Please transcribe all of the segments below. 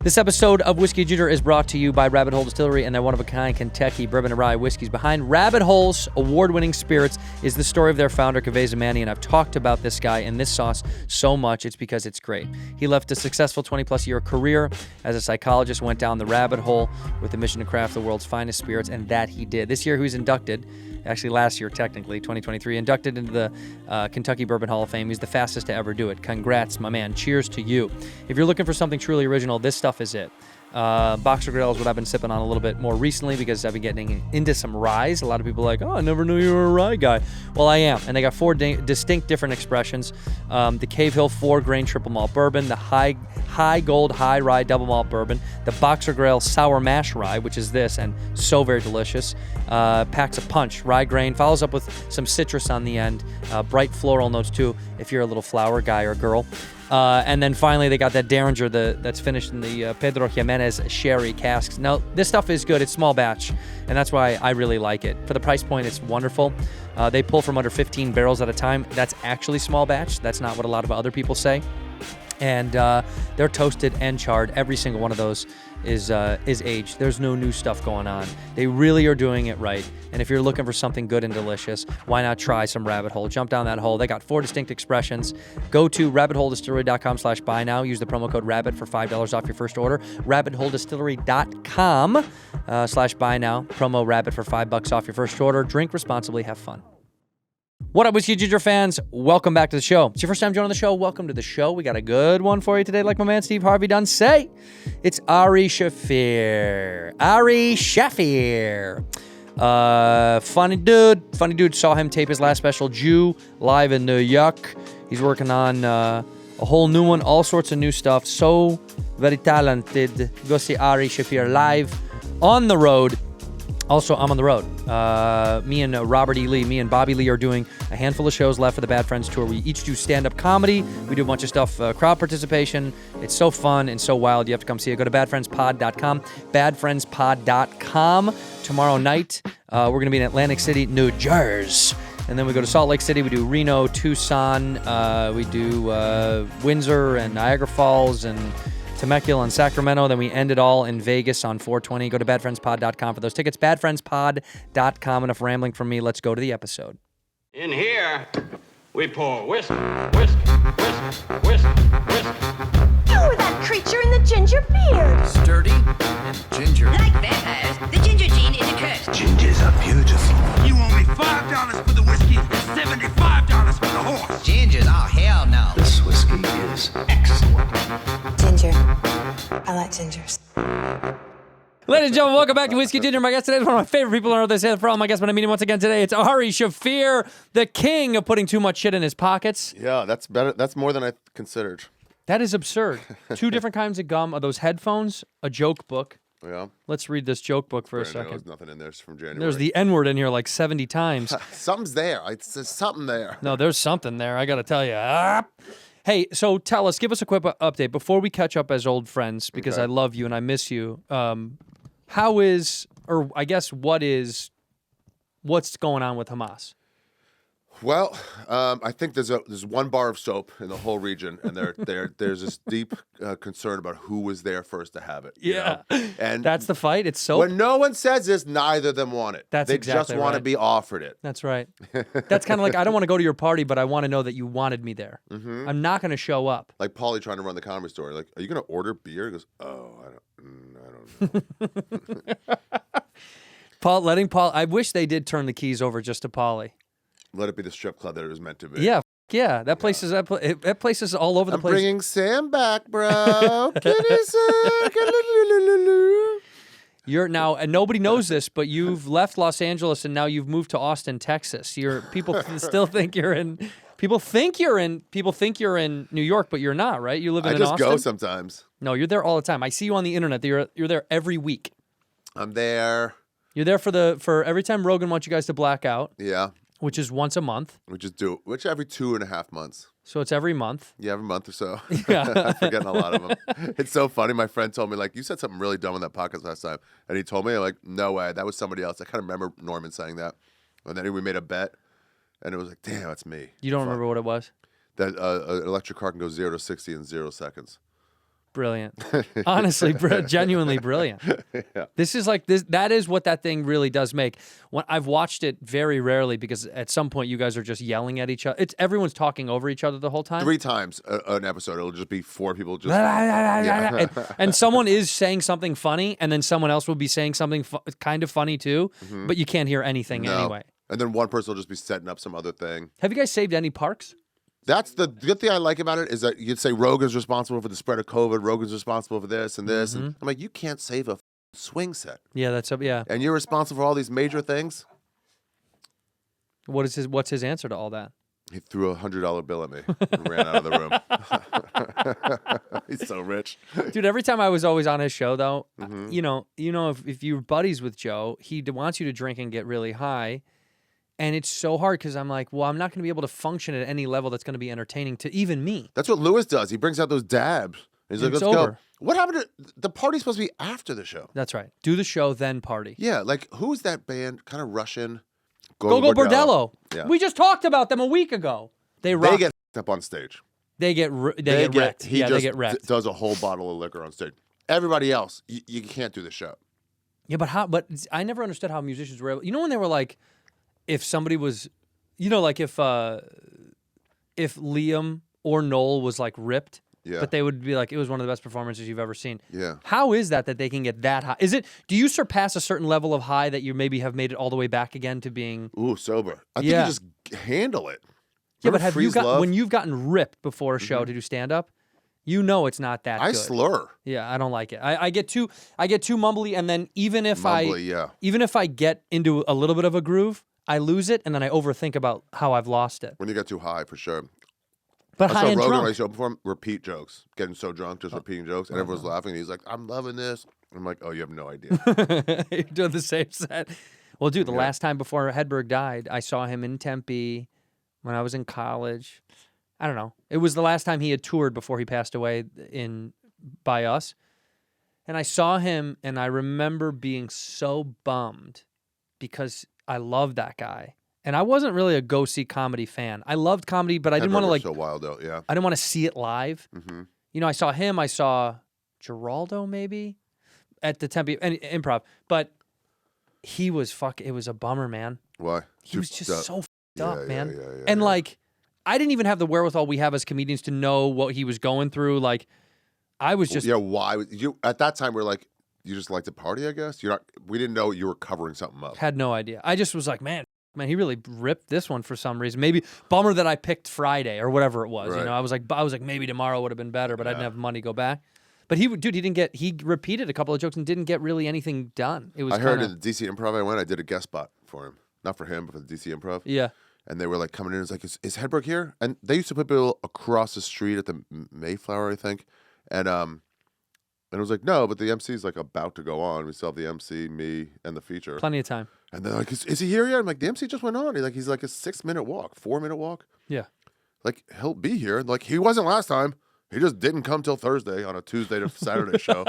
This episode of Whiskey Ginger is brought to you by Rabbit Hole Distillery and their one-of-a-kind Kentucky bourbon and rye whiskeys. Behind Rabbit Hole's award-winning spirits is the story of their founder, Kaveh Zamani, and I've talked about this guy and this sauce so much, it's because it's great. He left a successful 20-plus year career as a psychologist, went down the rabbit hole with the mission to craft the world's finest spirits, and that he did. This year, he was inducted, actually last year technically, 2023, inducted into the Kentucky Bourbon Hall of Fame. He's the fastest to ever do it. Congrats, my man. Cheers to you. If you're looking for something truly original, this stuff is it. Boxer Grill is what I've been sipping on a little bit more recently because I've been getting into some ryes. A lot of people are like, oh, I never knew you were a rye guy. Well, I am. And they got four distinct different expressions. The Cave Hill 4-grain triple malt bourbon, the High Gold High Rye double malt bourbon, the Boxer Grill Sour Mash Rye, which is this, and so very delicious. Packs a punch. Rye grain, follows up with some citrus on the end. Bright floral notes too, if you're a little flower guy or girl. And then finally, they got that Derringer that's finished in the Pedro Jimenez sherry casks. Now, this stuff is good. It's small batch, and that's why I really like it. For the price point, it's wonderful. They pull from under 15 barrels at a time. That's actually small batch. That's not what a lot of other people say. And they're toasted and charred. Every single one of those is aged. There's no new stuff going on. They really are doing it right. And if you're looking for something good and delicious, why not try some Rabbit Hole? Jump down that hole. They got 4 distinct expressions. Go to rabbitholedistillery.com/buy now. Use the promo code RABBIT for $5 off your first order. rabbitholedistillery.com/buy now. Promo RABBIT for $5 off your first order. Drink responsibly. Have fun. What up, Whiskey Ginger fans? Welcome back to the show. It's your first time joining the show. Welcome to the show. We got a good one for you today, like my man Steve Harvey done say. It's Ari Shaffir. Ari Shaffir. Funny dude. Saw him tape his last special, Jew, live in New York. He's working on a whole new one, all sorts of new stuff. So very talented. Go see Ari Shaffir live on the road. Also, I'm on the road. Me and Robert E. Lee, me and Bobby Lee are doing a handful of shows left for the Bad Friends Tour. We each do stand-up comedy. We do a bunch of stuff, crowd participation. It's so fun and so wild. You have to come see it. Go to badfriendspod.com, badfriendspod.com. Tomorrow night, we're going to be in Atlantic City, New Jersey. And then we go to Salt Lake City. We do Reno, Tucson. We do Windsor and Niagara Falls and Temecula and Sacramento. Then we end it all in Vegas on 420. Go to badfriendspod.com for those tickets. Badfriendspod.com. Enough rambling from me. Let's go to the episode. In here, we pour whisk, whisk, whisk, whisk, whisk. You were that creature in the ginger beard. Sturdy and ginger. Like vampires, the ginger gene is a curse. Gingers are beautiful. You owe me $5 for the whiskey and $75 for the horse. Gingers? Oh, hell no. This whiskey is excellent. Ginger. I like gingers. Ladies and gentlemen, welcome back to Whiskey Ginger. My guest today is one of my favorite people on earth. I say that for all my guests, but I meet him once again today. It's Ari Shaffir, the king of putting too much shit in his pockets. Yeah, that's better. That's more than I considered. That is absurd. 2 different kinds of gum, those headphones, a joke book. Yeah. Let's read this joke book for a There's second. nothing in there. It's from January. There's the N-word in here like 70 times. Something's there. There's something there. No, there's something there. I got to tell you. Hey, so tell us, give us a quick update before we catch up as old friends, because Okay. I love you and I miss you. How is, or I guess what's going on with Hamas? Well, I think there's one bar of soap in the whole region, and there's this deep concern about who was there first to have it. Yeah. You know? And That's the fight. It's soap. when no one says this, neither of them want it. That's they exactly just want to right. be offered it. That's right. That's kind of like, I don't want to go to your party, but I want to know that you wanted me there. Mm-hmm. I'm not going to show up. Like Paulie trying to run the comedy store. Like, are you going to order beer? He goes, oh, I don't know. Paul, I wish they did turn the keys over just to Paulie. Let it be the strip club that it was meant to be. Yeah, yeah. That place is that place is all over the I'm place. bringing Sam back, bro. You're now, and nobody knows this, but you've left Los Angeles and now you've moved to Austin, Texas. People still think you're in. People think you're in New York, but you're not, right? You live in I just Austin. go sometimes. No, you're there all the time. I see you on the internet. You're there every week. I'm there. You're there for every time Rogan wants you guys to black out, Yeah. which is once a month. We just do it, which every 2.5 months. So it's every month. Yeah, every month or so. Yeah. I'm forgetting a lot of them. It's so funny. My friend told me, like, you said something really dumb on that podcast last time. And he told me, I'm like, no way. That was somebody else. I kind of remember Norman saying that. And then we made a bet. And it was like, damn, that's me. You don't remember what it was? That an electric car can go 0 to 60 in 0 seconds. Brilliant. Honestly, genuinely brilliant. This is like this. That is what that thing really does make. When I've watched it very rarely because at some point you guys are just yelling at each other. Everyone's talking over each other the whole time. 3 times an episode. It'll just be 4 people just. and someone is saying something funny, and then someone else will be saying something kind of funny too, but you can't hear anything anyway. And then one person will just be setting up some other thing. Have you guys saved any parks? That's the good thing I like about it is that you'd say Rogan's responsible for the spread of COVID. Rogan's responsible for this and this. And I'm like, you can't save a swing set. Yeah, that's yeah. And you're responsible for all these major things. What's his answer to all that? He threw a $100 bill at me and ran out of the room. He's so rich. Dude, every time I was always on his show, though, you know, if you're buddies with Joe, he wants you to drink and get really high. And it's so hard because I'm like, well, I'm not going to be able to function at any level that's going to be entertaining to even me. That's what Lewis does. He brings out those dabs. He's like, let's over. go. What happened to the party's supposed to be after the show? That's right. Do the show, then party. Yeah, like who's that band? Kind of Russian. Go Bordello. Yeah. We just talked about them a week ago. They get up on stage. They get wrecked. He yeah, just they get wrecked. Does a whole bottle of liquor on stage. Everybody else, you can't do the show. Yeah, but how? But I never understood how musicians were able. You know when they were like, if somebody was, you know, like if Liam or Noel was like ripped. Yeah. But they would be like, it was one of the best performances you've ever seen. Yeah. How is that they can get that high? Do you surpass a certain level of high that you maybe have made it all the way back again to being... Ooh, sober. I think you just handle it. Yeah, but have you when you've gotten ripped before a show to do stand-up, you know it's not that good. I slur. Yeah, I don't like it. I get too mumbly, and then even if I get into a little bit of a groove, I lose it, and then I overthink about how I've lost it. When you get too high, for sure. But I high and saw Rogan drunk. when I showed before him repeat jokes, getting so drunk, just repeating jokes, and everyone's laughing. And he's like, "I'm loving this." I'm like, "Oh, you have no idea." You're doing the same set. Well, dude, the last time before Hedberg died, I saw him in Tempe when I was in college. I don't know. It was the last time he had toured before he passed away by us. And I saw him, and I remember being so bummed because I loved that guy. And I wasn't really a go-see comedy fan. I loved comedy, but I didn't want to so wild out, yeah. I didn't want to see it live. You know, I saw him. I saw Geraldo maybe at the Tempe Improv, but he was it was a bummer, man. Why? He was just so f***ed up, man. Yeah, and like, I didn't even have the wherewithal we have as comedians to know what he was going through. Like, I was just why you at that time? We're like, you just like to party, I guess. We didn't know you were covering something up. Had no idea. I just was like, man, he really ripped this one for some reason. Maybe bummer that I picked Friday or whatever it was. Right. You know, I was like, maybe tomorrow would have been better, but I didn't have money to go back. But he repeated a couple of jokes and didn't get really anything done. It was. I heard in the DC Improv I did a guest spot for him, not for him, but for the DC Improv. Yeah. And they were like coming in. It's like, is Hedberg here? And they used to put people across the street at the Mayflower, I think. And it was like, no, but the MC's like about to go on. We still have the MC, me, and the feature. Plenty of time. And they're like, is he here yet? I'm like, the MC just went on. He's like a 6-minute walk, 4-minute walk. Yeah. Like, he'll be here. Like, he wasn't last time. He just didn't come till Thursday on a Tuesday to Saturday show.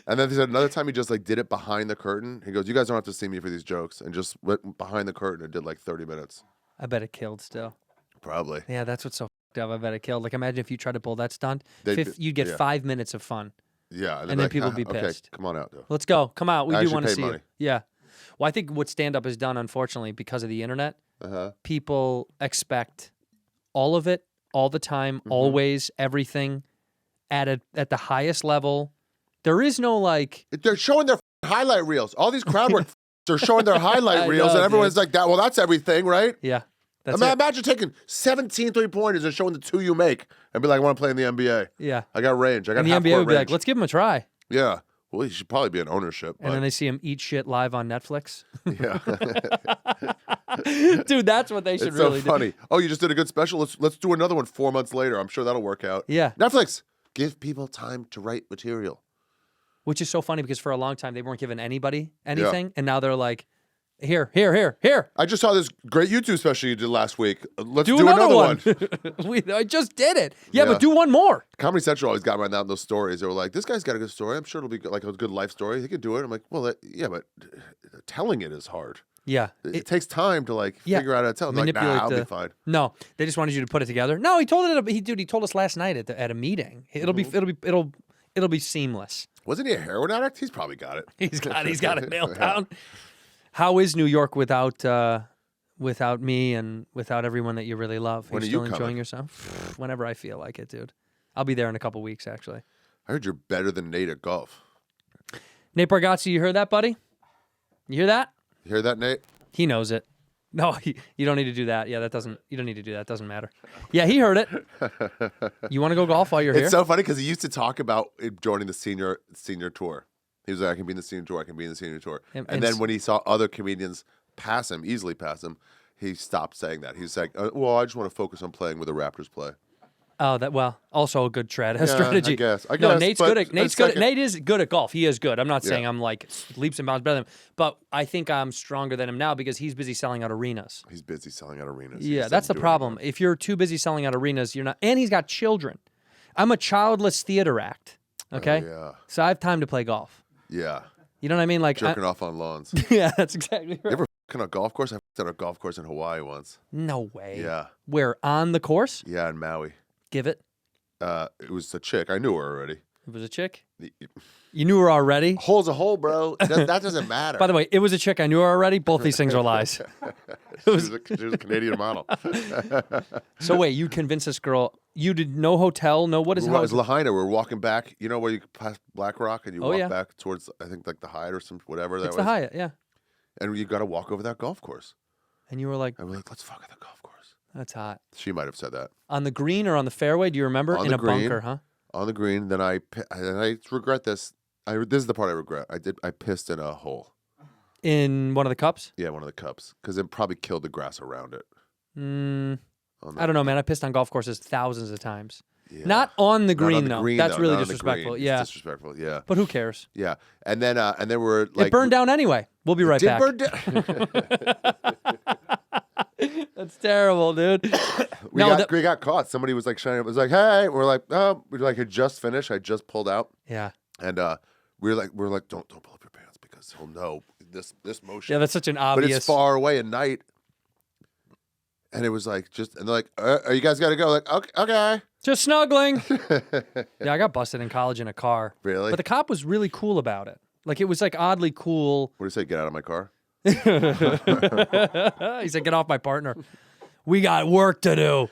And then they said another time he just like did it behind the curtain. He goes, you guys don't have to see me for these jokes. And just went behind the curtain and did like 30 minutes. I bet it killed still. Probably. Yeah, that's what's so f***ed up. I bet it killed. Like, imagine if you tried to pull that stunt. You'd get 5 minutes of fun. Yeah. And then like, people would be pissed. Okay, come on out, though. Let's go. Come out. We do want to see money. you. Yeah. Well, I think what stand-up has done, unfortunately, because of the internet, people expect all of it, all the time, always, everything, at the highest level. There is no, like... They're showing their highlight reels. All these crowd work are showing their highlight reels, and everyone's like, "That. Well, that's everything, right?" Yeah. Imagine taking 17 3-pointers and showing the 2 you make and be like, I want to play in the NBA. Yeah. I got range. I got and the NBA would be like, let's give him a try. Yeah. Well, he should probably be in ownership. And then they see him eat shit live on Netflix. Yeah. Dude, that's what they should really do. It's so funny. Oh, you just did a good special? Let's do another one 4 months later. I'm sure that'll work out. Yeah. Netflix, give people time to write material. Which is so funny because for a long time they weren't giving anybody anything. Yeah. And now they're like, here. I just saw this great YouTube special you did last week. Let's do another one. I just did it. Yeah, but do one more. Comedy Central always got me on those stories. They were like, this guy's got a good story. I'm sure it'll be like a good life story. He could do it. I'm like, well, yeah, but telling it is hard. Yeah. It takes time to like Yeah. figure out how to tell. Like, Manipulate nah, I'll the- be fine. No, they just wanted you to put it together. No, he told it. He told us last night at a meeting. It'll be seamless. Wasn't he a heroin addict? He's probably got it. He's got it nailed down. How is New York without me and without everyone that you really love? When Are are you you still enjoying coming? yourself? Whenever I feel like it, dude. I'll be there in a couple weeks, actually. I heard you're better than Nate at golf. Nate Bargatze, you heard that, buddy? You hear that? You hear that, Nate? He knows it. No, you don't need to do that. Yeah, you don't need to do that. It doesn't matter. Yeah, he heard it. You want to go golf while you're here? It's so funny because he used to talk about joining the senior tour. He was like, I can be in the senior tour. I can be in the senior tour. And then when he saw other comedians easily pass him, he stopped saying that. He's like, well, I just want to focus on playing where the Raptors play. Oh, also a good strategy. I guess. No, Nate's but good. Nate is good at golf. He is good. I'm not saying I'm like leaps and bounds better than him, but I think I'm stronger than him now because he's busy selling out arenas. He's busy selling out arenas. He Yeah, just that's the doesn't do it problem. anymore. If you're too busy selling out arenas, you're not. And he's got children. I'm a childless theater act. Okay. Yeah. So I have time to play golf. Yeah. You know what I mean? Like, Jerking off on lawns. yeah, that's exactly right. You ever on a golf course? I on a golf course in Hawaii once. No way. Yeah. Where on the course? Yeah, in Maui. Give it. It was a chick. I knew her already. It was a chick. You knew her already. Hole's a hole, bro. That doesn't matter. By the way, it was a chick. I knew her already. Both these things are lies. she was a Canadian model. So wait, you convinced this girl? You did no hotel, no what is It how was is Lahaina. We're walking back. You know where you pass Black Rock and you Oh, walk yeah. back towards, I think, like the Hyatt or some whatever that it's was. the Hyatt, yeah. And you got to walk over that golf course. And you were like, And we're like, let's fuck at the golf course. that's hot. She might have said that. On the green or on the fairway? Do you remember? On In the a green. bunker, huh? On the green. Then I regret this. This is the part I regret. I pissed in a hole. In one of the cups? Yeah, one of the cups. Because it probably killed the grass around it. I don't know, man. I pissed on golf courses thousands of times. Yeah. Not on the Not on green, the though. green, That's though, really not on the disrespectful. green. Yeah. It's disrespectful, yeah. But who cares? Yeah. And then we're like. It burned down anyway. We'll be right Did back. burn down. That's terrible, dude. We got caught. Somebody was like shining up. It was like, hey, we're like, oh, we like had just finished. I just pulled out, Yeah. and we're like, don't pull up your pants because he'll know this motion. Yeah, that's such an but obvious. it's far away at night, and it was like and they're like, are you guys got to go? Like, okay. Just snuggling. Yeah, I got busted in college in a car. Really? But the cop was really cool about it. Like, it was like oddly cool. What do you say? Get out of my car. He said, get off my partner. We got work to do.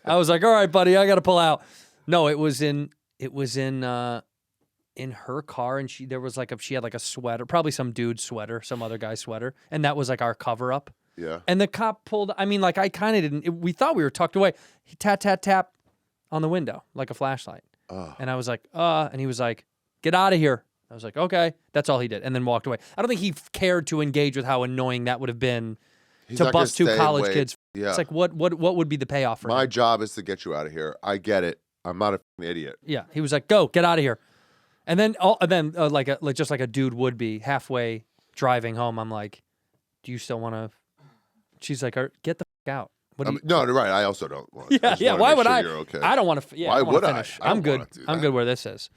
I was like, all right, buddy, I got to pull out. No, it was in her car, and she had like a sweater, probably some dude's sweater, some other guy's sweater, and that was like our cover up. Yeah. And the cop pulled, I mean, like I kind of didn't, we thought we were tucked away. He tap on the window like a flashlight. And I was like, and he was like, get out of here. I was like, okay. That's all he did. And then walked away. I don't think he cared to engage with how annoying that would have been He's to not gonna bust two stay college away. kids. Yeah. It's like, what would be the payoff for My him? job is to get you out of here. I get it. I'm not an idiot. Yeah. He was like, go, get out of here. And then, just like a dude would be halfway driving home. I'm like, do you still want to? She's like, get the fuck out. What do you? No, right. I also don't want. Yeah. Why would I? You're okay. I don't want to. Yeah. Why I don't wanna would I? finish. I don't I'm good. wanna do I'm that. good where this is.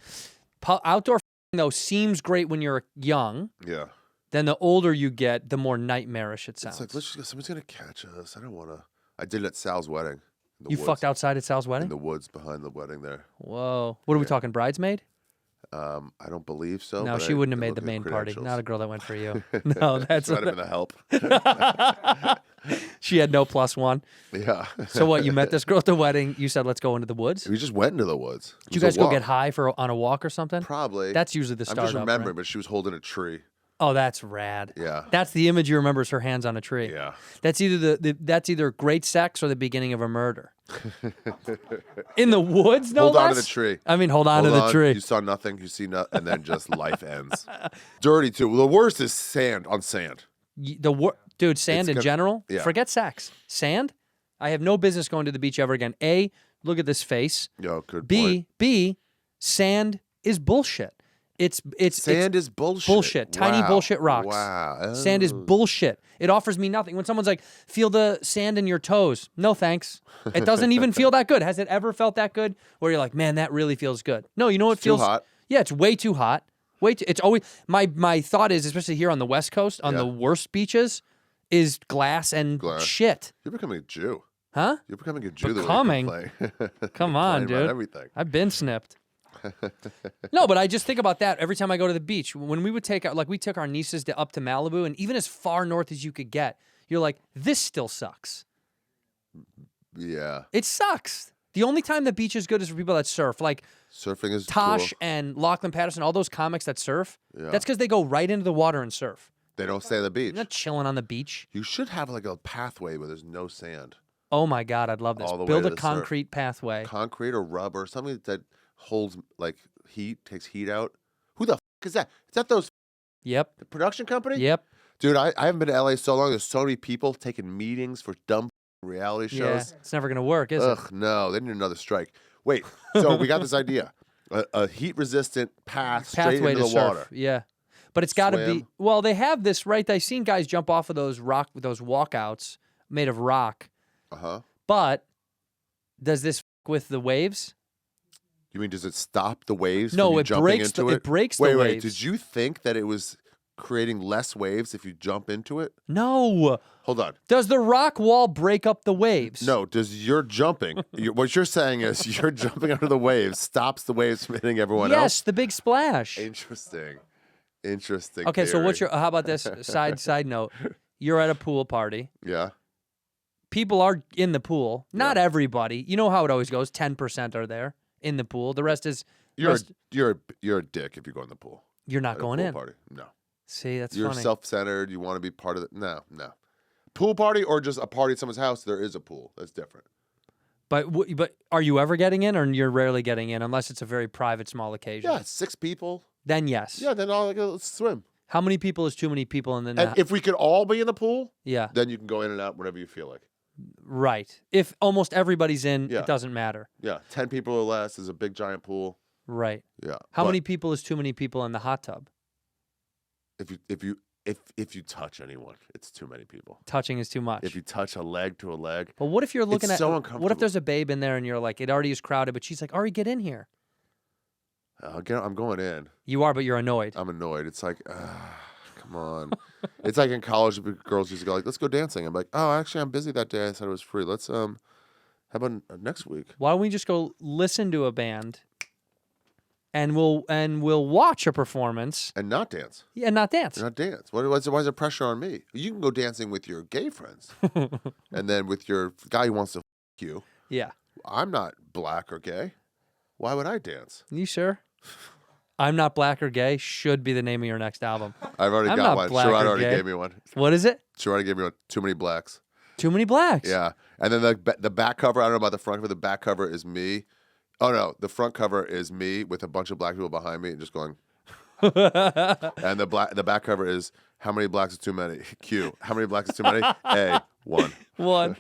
Outdoor though seems great when you're young. Yeah. Then the older you get, the more nightmarish it sounds. It's like, let's just go. Somebody's gonna catch us. I don't want to. I did it at Sal's wedding. in the You woods, fucked outside at Sal's in wedding? the woods behind the wedding there. Whoa. What are we talking, bridesmaid? I don't believe so. No, but she I wouldn't have made looked the at main party. credentials. Not a girl that went for you. No, that's She might have been the help. She had no +1. Yeah. So what? You met this girl at the wedding. You said, "Let's go into the woods." We just went into the woods. It Did you was guys a go get walk. high on a walk or something? Probably. That's usually the I'm start. just remembering, right? but she was holding a tree. Oh, that's rad. Yeah. That's the image you remember is her hands on a tree. Yeah. That's either that's either great sex or the beginning of a murder. In the woods, no Hold on to less? the tree. I mean, hold on to the tree. You saw nothing. You see nothing, and then just life ends. Dirty too. The worst is sand on sand. Dude, sand in general. yeah. Forget sex. Sand. I have no business going to the beach ever again. A, look at this face. Yo, good point. B, sand is bullshit. Sand is bullshit. Bullshit. Tiny Wow. bullshit rocks. Wow. Sand is bullshit. It offers me nothing. When someone's like, feel the sand in your toes. No, thanks. It doesn't even feel that good. Has it ever felt that good? Where you're like, man, that really feels good. No, you know what It's too feels hot. Yeah, it's way too hot. It's always my thought is, especially here on the West Coast, on Yeah. the worst beaches, is glass and shit. You're becoming a Jew. Huh? You're becoming a Jew. Becoming? The way you're playing. Come on, Playing about dude. everything. I've been snipped. No, but I just think about that every time I go to the beach. When we would take out, like we took our nieces up to Malibu, and even as far north as you could get, you're like, this still sucks. Yeah. It sucks. The only time the beach is good is for people that surf, like Surfing is Tosh cool. and Lachlan Patterson, all those comics that surf. Yeah. That's because they go right into the water and surf. They don't stay at the beach. They're not chilling on the beach. You should have like a pathway where there's no sand. Oh my God, I'd love this. All the way Build to a the surf. concrete pathway. Concrete or rubber, something that holds like heat, takes heat out. Who the is that? Is that those Yep. the production company? Yep. Dude, I haven't been to LA so long. There's so many people taking meetings for dumb reality Yeah. shows. It's never gonna work, is Ugh, no, they need another strike. Wait, so we got this idea. A heat-resistant path straight Pathway into to the surf. water. Yeah. But it's got to be. Swim. Well, they have this right. I've seen guys jump off of those walkouts made of rock. Uh-huh. But does this with the waves? You mean, does it stop the waves No, from you it jumping breaks into the- it? it breaks the wait, waves. Did you think that it was creating less waves if you jump into it? No. Hold on. Does the rock wall break up the waves? No, does your jumping, what you're saying is you're jumping under the waves stops the waves from hitting everyone else? Yes, the big splash. Interesting. Interesting. Okay, so what's theory. your? How about this side note? You're at a pool party. Yeah. People are in the pool. Not Yeah. everybody. You know how it always goes. 10% are there in the pool. The rest is. You're rest- a dick if you go in the pool. You're not At a going pool in. Party. No. See, that's You're funny. self-centered. You want to be part of it. No. Pool party or just a party at someone's house, there is a pool. That's different. But are you ever getting in, or you're rarely getting in, unless it's a very private, small occasion? Yeah, 6 people. Then yes. Yeah, then let's swim. How many people is too many people? And then And if we could all be in the pool, yeah, then you can go in and out whenever you feel like. right. If almost everybody's in, Yeah. it doesn't matter. Yeah, 10 people or less is a big giant pool. Right. Yeah. How but many people is too many people in the hot tub? If you touch anyone, it's too many people. Touching is too much. If you touch a leg to a leg, But what if you're looking it's at so what uncomfortable. if there's a babe in there and you're like, it already is crowded, but she's like, Ari, get in here. I'm going in. You are, but you're annoyed. I'm annoyed. It's like, come on. It's like in college, girls used to go like, let's go dancing. I'm like, oh, actually, I'm busy that day. I said it was free. Let's how about next week? Why don't we just go listen to a band, and we'll watch a performance And not dance. and not dance. Not dance. Why is there pressure on me? You can go dancing with your gay friends, and then with your guy who wants to you. Yeah. I'm not black or gay. Why would I dance? You sure? I'm Not Black or Gay should be the name of your next album. I've already I'm got not one. black Sherrod or already gay. gave me one. What is it? Sherrod gave me one. Too many blacks. Too Many Blacks. Yeah. And then the back cover, I don't know about the front cover. The back cover is me. Oh, no. The front cover is me with a bunch of black people behind me and just going. And the back cover is how many blacks is too many? Q. How many blacks is too many? A. 1. One.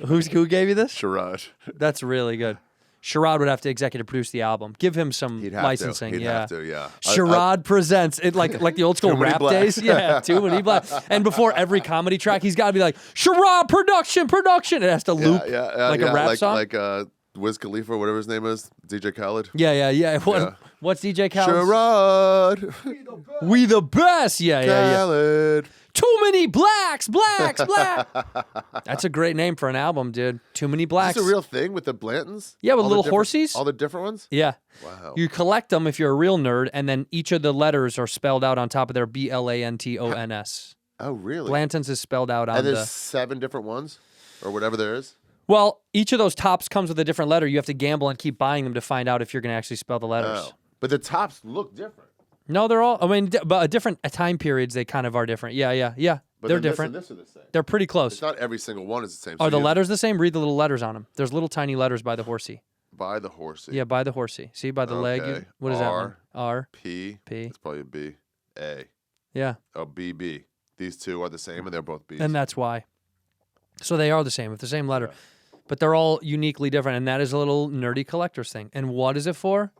Who gave you this? Sherrod. That's really good. Sherrod would have to executive produce the album. Give him some He'd have licensing. to. He'd yeah. have to, yeah. Sherrod presents it like the old school Too Many rap Blacks. days. Yeah, Too Many Blacks. And before every comedy track, he's got to be like Sherrod production. It has to loop like a rap song. Like Wiz Khalifa, or whatever his name is, DJ Khaled. Yeah. Yeah. What's DJ Khaled? Sherrod. We the best. Yeah. Khaled. Too Many Blacks. Black. That's a great name for an album, dude. Too Many Blacks. Is this a real thing with the Blantons? Yeah, with All the little different- horsies? All the different ones? Yeah. Wow. You collect them if you're a real nerd, and then each of the letters are spelled out on top of their Blantons. Oh, really? Blantons is spelled out on And there's the... 7 different ones? Or whatever there is? Well, each of those tops comes with a different letter. You have to gamble and keep buying them to find out if you're going to actually spell the letters. Oh. But the tops look different. No, they're all... I mean, but at different time periods, they kind of are different. Yeah. But They're then different. This and this are the same. They're pretty close. It's not every single one is the same. Are So the you- letters the same? Read the little letters on them. There's little tiny letters by the horsey. By the horsey. Yeah, by the horsey. See, by the leg. Okay. What is that one? R. P. P. It's probably a B. A. Yeah. Oh, B, B. These two are the same and they're both B's. And that's why. So they are the same, with the same letter. But they're all uniquely different, and that is a little nerdy collector's thing. And what is it for?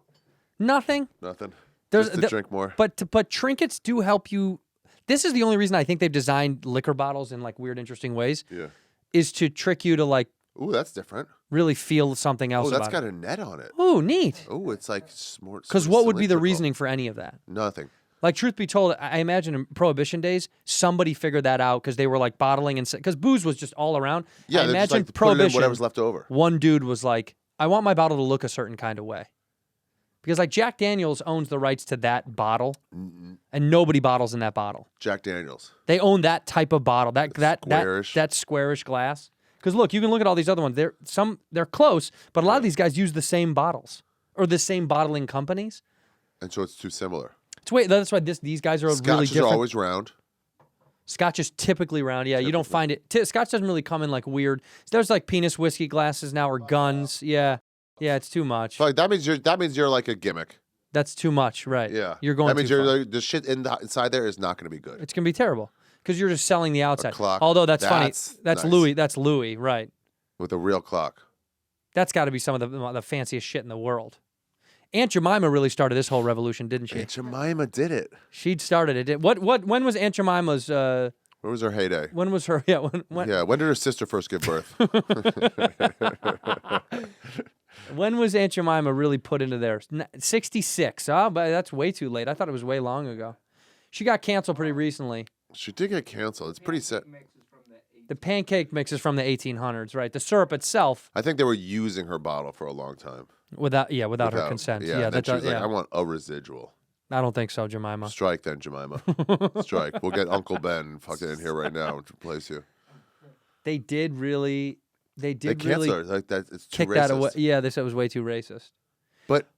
Nothing. Nothing. There's Just to drink more. But trinkets do help you. This is the only reason I think they've designed liquor bottles in like weird, interesting ways. Yeah. Is to trick you to like Ooh, that's different. really feel something else Oh, that's about got a net on it. it. Ooh, neat. Oh, it's like smart. Because what would be the reasoning for any of that? Nothing. Like, truth be told, I imagine in Prohibition days, somebody figured that out because they were like bottling and because booze was just all around. Yeah, I they're just imagine like put it in Prohibition. whatever's left over. One dude was like, "I want my bottle to look a certain kind of way," because like Jack Daniel's owns the rights to that bottle, and nobody bottles in that bottle. Jack Daniels. They own that type of bottle, that Squarish. squarish glass. Because look, you can look at all these other ones. They're close, but a lot of these guys use the same bottles or the same bottling companies. And so it's too similar. That's why these guys are really Scotches different. are always round. Scotch is typically round. Yeah, you don't find it. Scotch doesn't really come in like weird. There's like penis whiskey glasses now or guns. Yeah, it's too much. So like that means you're like a gimmick. That's too much, right? Yeah, you're going. That means too you're far. like, the shit inside there is not going to be good. It's gonna be terrible because you're just selling the outside. Clock. Although that's funny. That's That's nice. Louis. That's Louis, right? With a real clock. That's got to be some of the fanciest shit in the world. Aunt Jemima really started this whole revolution, didn't she? Aunt Jemima did it. She started it. When was Aunt Jemima's? Where was her heyday? When was her? Yeah. When When did her sister first give birth? When was Aunt Jemima really put into there? 66. Oh, but that's way too late. I thought it was way long ago. She got canceled pretty recently. She did get canceled. It's pretty sad. The pancake mix is from the 1800s, right? The syrup itself, I think they were using her bottle for a long time. without her consent. Yeah, and then she was like, yeah. I want a residual. I don't think so, Jemima. Strike then, Jemima. Strike. We'll get Uncle Ben fucking in here right now to replace you. They did really. They They did cancel really her. Like that. It's too kick racist. that away. Yeah, they said it was way too racist. But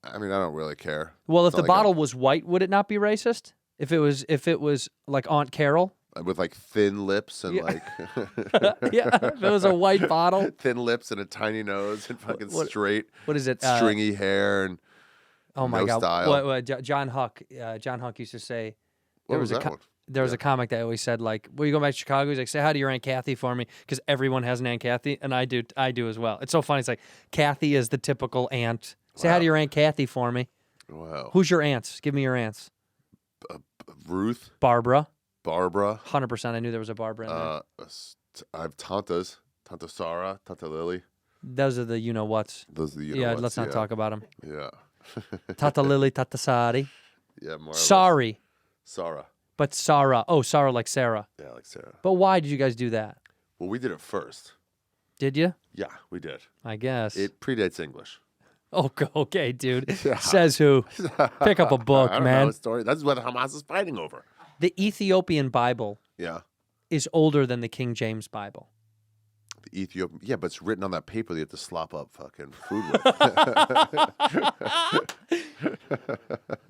I mean, I don't really care. Well, if It's the not like bottle was white, would it not be racist? If it was like Aunt Carol? with like thin lips and like Yeah, if it was a white bottle. thin lips and a tiny nose and fucking straight, What is it? stringy hair and Oh my no God! style. What John Huck used to say. What was that one? There was a comic that always said like, "Will you go back to Chicago?" He's like, "Say hi to your Aunt Kathy for me," because everyone has an Aunt Kathy, and I do as well. It's so funny. It's like Kathy is the typical aunt. Say hi to your Aunt Kathy for me. Wow. Who's your aunts? Give me your aunts. Ruth, Barbara. Barbara. 100%. I knew there was a Barbara in there. I have Tantas. Tanta Sarah, Tanta Lily. Those are the you know whats. Those are the Yeah, let's not talk about them. Yeah. Tata Lily, Tata Sari. Yeah, more. Sorry, Sarah. but Sarah. Oh, Sarah like Sarah. Yeah, like Sarah. But why did you guys do that? Well, we did it first. Did you? Yeah, we did. I guess. It predates English. Oh, okay, dude. Says who? Pick up a book, I don't man. know a story. That's what Hamas is fighting over. The Ethiopian Bible Yeah. is older than the King James Bible. The Ethiopian. Yeah, but it's written on that paper that you have to slop up fucking food with.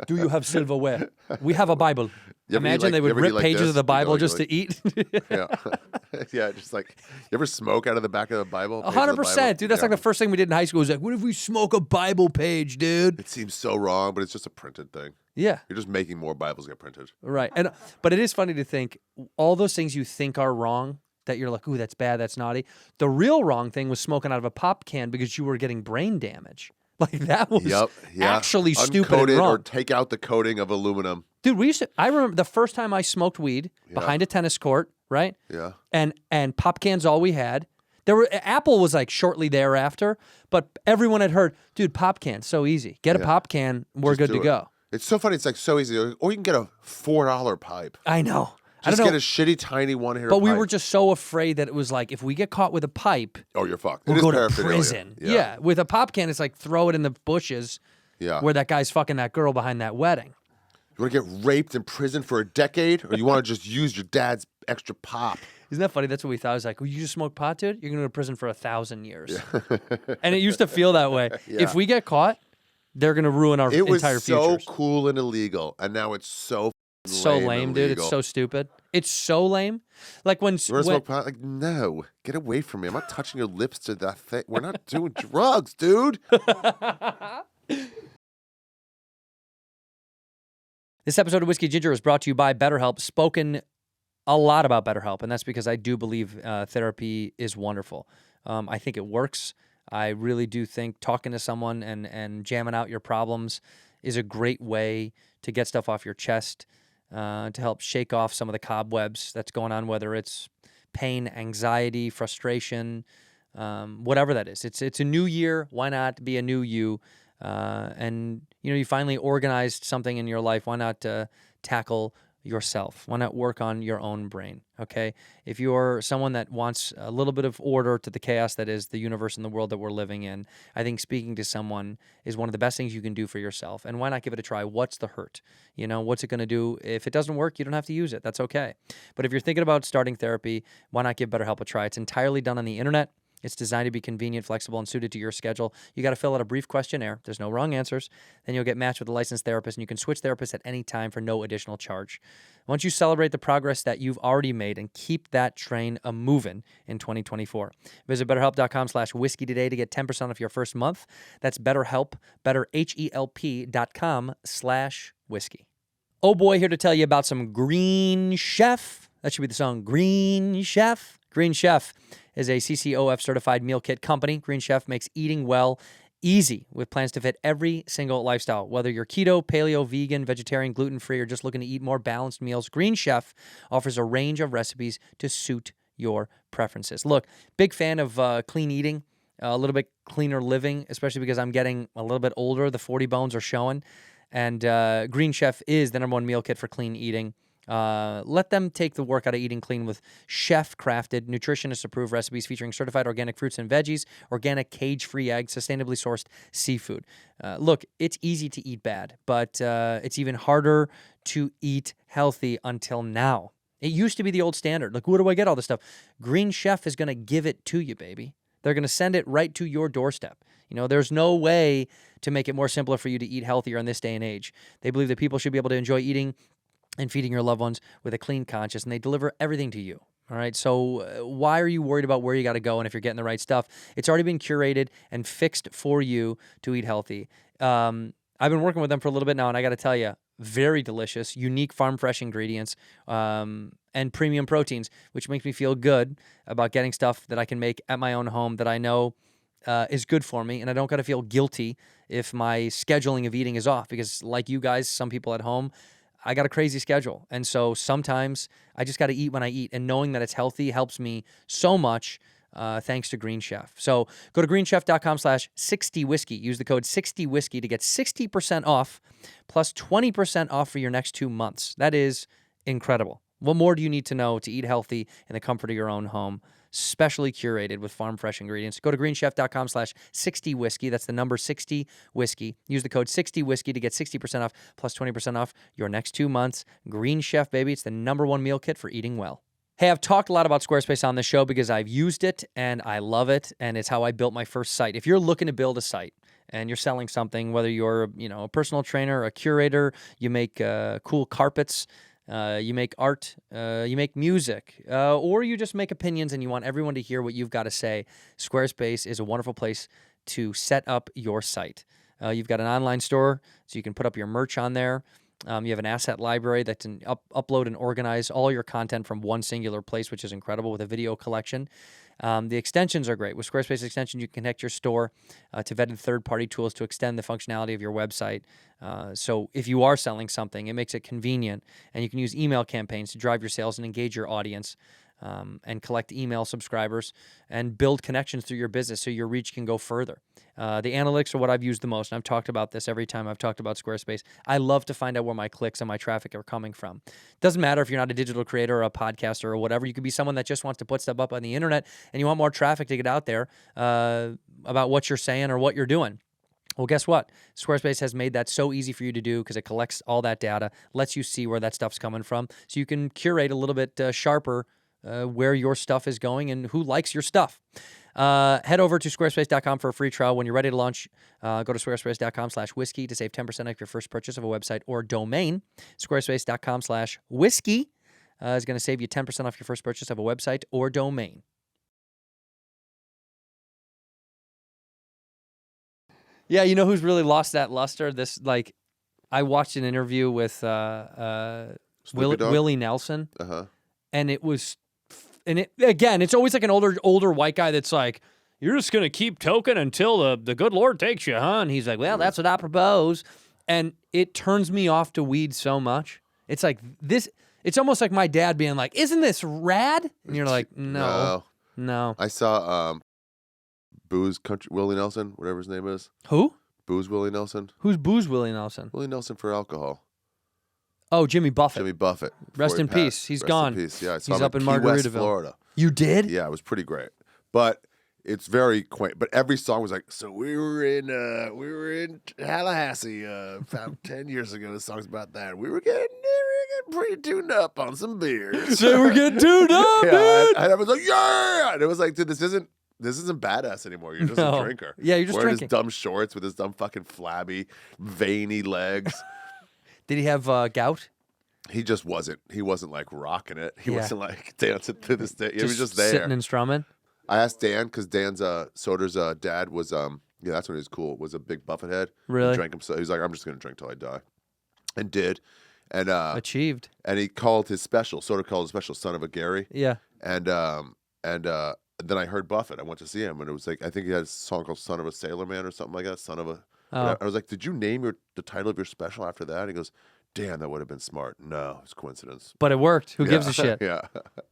Do you have silverware? We have a Bible. You ever eat Imagine like- they you would ever eat rip like pages this? of the You go Bible like- just like- to eat. Yeah. Yeah, just like, you ever smoke out of the back of the Bible? Pages of the 100%, Bible? dude. That's Yeah. like the first thing we did in high school. Was like, what if we smoke a Bible page, dude? It seems so wrong, but it's just a printed thing. Yeah. You're just making more Bibles get printed. Right. But it is funny to think all those things you think are wrong, that you're like, ooh, that's bad, that's naughty. The real wrong thing was smoking out of a pop can because you were getting brain damage. Like that was actually stupid and Uncoat it wrong. or take out the coating of aluminum. Dude, I remember the first time I smoked weed behind a tennis court, right? Yeah. And pop cans all we had. Apple was like shortly thereafter, but everyone had heard, dude, pop can, so easy. Get a pop can, we're Just good to do it. go. It's so funny. It's like so easy. Or you can get a $4 pipe. I know. I Just don't get know. a shitty, tiny one-hair But pipe. we were just so afraid that it was like, if we get caught with a pipe, Oh, you're fucked. we'll It is go to paraphernalia. prison. Yeah. With a pop can, it's like throw it in the bushes Yeah. where that guy's fucking that girl behind that wedding. You want to get raped in prison for a decade, or you want to just use your dad's extra pop? Isn't that funny? That's what we thought. It was like, well, you just smoke pot, dude? You're going to go to prison for 1,000 years. And it used to feel that way. Yeah. If we get caught, they're going to ruin our It was entire so futures. cool and illegal, and now it's so So lame, dude. It's so stupid. It's so lame. Like when You want to smoke pot? Like, no, get away from me. I'm not touching your lips to that thing. We're not doing drugs, dude. This episode of Whiskey Ginger is brought to you by BetterHelp. Spoken a lot about BetterHelp, and that's because I do believe therapy is wonderful. I think it works. I really do think talking to someone and jamming out your problems is a great way to get stuff off your chest, to help shake off some of the cobwebs that's going on, whether it's pain, anxiety, frustration, whatever that is. It's a new year. Why not be a new you? and you finally organized something in your life, why not tackle yourself? Why not work on your own brain? Okay, if you're someone that wants a little bit of order to the chaos that is the universe and the world that we're living in, I think speaking to someone is one of the best things you can do for yourself. And why not give it a try? What's the hurt? What's it going to do? If it doesn't work, you don't have to use it. That's okay. But if you're thinking about starting therapy, why not give BetterHelp a try? It's entirely done on the internet. It's designed to be convenient, flexible, and suited to your schedule. You got to fill out a brief questionnaire. There's no wrong answers. Then you'll get matched with a licensed therapist, and you can switch therapists at any time for no additional charge. Once you celebrate the progress that you've already made and keep that train a-moving in 2024, visit BetterHelp.com/whiskey today to get 10% off your first month. That's BetterHelp, BetterHelp.com/whiskey. Oh boy, here to tell you about some Green Chef. That should be the song, Green Chef. Green Chef is a CCOF certified meal kit company. Green Chef makes eating well easy with plans to fit every single lifestyle. Whether you're keto, paleo, vegan, vegetarian, gluten-free, or just looking to eat more balanced meals, Green Chef offers a range of recipes to suit your preferences. Look, big fan of clean eating, a little bit cleaner living, especially because I'm getting a little bit older. The 40 bones are showing. And Green Chef is the #1 meal kit for clean eating. Let them take the work out of eating clean with chef-crafted, nutritionist-approved recipes featuring certified organic fruits and veggies, organic cage-free eggs, sustainably sourced seafood. Look, it's easy to eat bad, but it's even harder to eat healthy until now. It used to be the old standard. Like, where do I get all this stuff? Green Chef is going to give it to you, baby. They're going to send it right to your doorstep. There's no way to make it more simpler for you to eat healthier in this day and age. They believe that people should be able to enjoy eating and feeding your loved ones with a clean conscience, and they deliver everything to you. All right, so why are you worried about where you got to go and if you're getting the right stuff? It's already been curated and fixed for you to eat healthy. I've been working with them for a little bit now, and I got to tell you, very delicious, unique farm-fresh ingredients, and premium proteins, which makes me feel good about getting stuff that I can make at my own home that I know is good for me, and I don't got to feel guilty if my scheduling of eating is off, because like you guys, some people at home, I got a crazy schedule. And so sometimes I just got to eat when I eat. And knowing that it's healthy helps me so much thanks to Green Chef. So go to greenchef.com/60whiskey. Use the code 60whiskey to get 60% off plus 20% off for your next 2 months. That is incredible. What more do you need to know to eat healthy in the comfort of your own home? Specially curated with farm-fresh ingredients. Go to greenchef.com/60whiskey. That's the number 60whiskey. Use the code 60whiskey to get 60% off plus 20% off your next 2 months. Green Chef, baby. It's the #1 meal kit for eating well. Hey, I've talked a lot about Squarespace on this show because I've used it and I love it, and it's how I built my first site. If you're looking to build a site and you're selling something, whether you're a personal trainer, a curator, you make cool carpets, you make art, you make music, or you just make opinions and you want everyone to hear what you've got to say, Squarespace is a wonderful place to set up your site. You've got an online store, so you can put up your merch on there. You have an asset library that can upload and organize all your content from one singular place, which is incredible, with a video collection. The extensions are great. With Squarespace extensions, you can connect your store to vetted third-party tools to extend the functionality of your website. So if you are selling something, it makes it convenient, and you can use email campaigns to drive your sales and engage your audience, and collect email subscribers and build connections through your business so your reach can go further. The analytics are what I've used the most, and I've talked about this every time I've talked about Squarespace. I love to find out where my clicks and my traffic are coming from. Doesn't matter if you're not a digital creator or a podcaster or whatever. You could be someone that just wants to put stuff up on the internet and you want more traffic to get out there about what you're saying or what you're doing. Well, guess what? Squarespace has made that so easy for you to do because it collects all that data, lets you see where that stuff's coming from, so you can curate a little bit sharper where your stuff is going and who likes your stuff. Head over to squarespace.com for a free trial. When you're ready to launch, go to squarespace.com/whiskey to save 10% off your first purchase of a website or domain. Squarespace.com/whiskey is going to save you 10% off your first purchase of a website or domain. Yeah, you know who's really lost that luster? I watched an interview with Willie Nelson, and it was. And it's always like an older white guy that's like, you're just going to keep toking until the good Lord takes you, huh? And he's like, well, that's what I propose. And it turns me off to weed so much. It's like this. It's almost like my dad being like, isn't this rad? And you're like, no. I saw Booze Country, Willie Nelson, whatever his name is. Who? Booze Willie Nelson. Who's Booze Willie Nelson? Willie Nelson for alcohol. Oh, Jimmy Buffett. Jimmy Buffett. Rest before in he peace. passed. He's Rest gone. In peace. Yeah, I saw He's him up in Key West, Margaritaville. Florida. You did? Yeah, it was pretty great. But it's very quaint. But every song was like, so we were in Tallahassee about 10 years ago. The song's about that. We were getting pretty tuned up on some beers. So we're getting tuned up, Yeah, dude. and I was like, yeah. And it was like, dude, this isn't badass anymore. You're just No. a drinker. Yeah, you're just wearing drinking. his dumb shorts with his dumb fucking flabby, veiny legs. Did he have gout? He just wasn't. He wasn't like rocking it. He Yeah. wasn't like dancing to this day. He was just there. Sitting and strumming? I asked Dan because Dan's Soder's dad was yeah, that's when he was cool. Was a big Buffett head. Really? He drank himself. He was like, I'm just gonna drink till I die, and did, and Achieved. and he called his special. Soder called his special "Son of a Gary," Yeah. and then I heard Buffett. I went to see him, and it was like I think he had a song called "Son of a Sailor Man" or something like that. Son of a. Oh. I was like, did you name the title of your special after that? And he goes, damn, that would have been smart. No, it's coincidence. But it worked. Who Yeah. gives a shit? Yeah.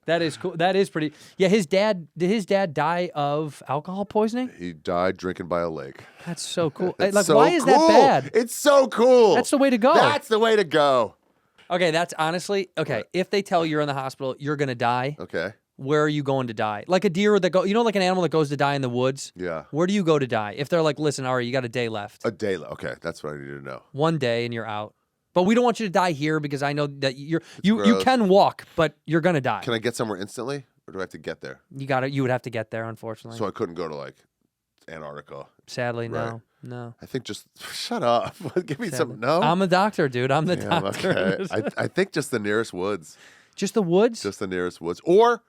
That is cool. That is pretty. Yeah, did his dad die of alcohol poisoning? He died drinking by a lake. That's so cool. It's Like, so why is that cool. bad? It's so cool. That's the way to go. That's the way to go. Okay, that's honestly, okay, Right. if they tell you're in the hospital, you're going to die, Okay. where are you going to die? Like a deer that like an animal that goes to die in the woods? Yeah. Where do you go to die? If they're like, listen, Ari, you got a day left. A day. Okay, that's what I need to know. One day and you're out. But we don't want you to die here because I know that you gross. can walk, but you're going to die. Can I get somewhere instantly, or do I have to get there? You would have to get there, unfortunately. So I couldn't go to like Antarctica. Sadly, Right. no. I think just shut up. Give me Sadly. some. No. I'm a doctor, dude. I'm the Yeah, doctor. okay. I think just the nearest woods. Just the woods? Just the nearest woods, or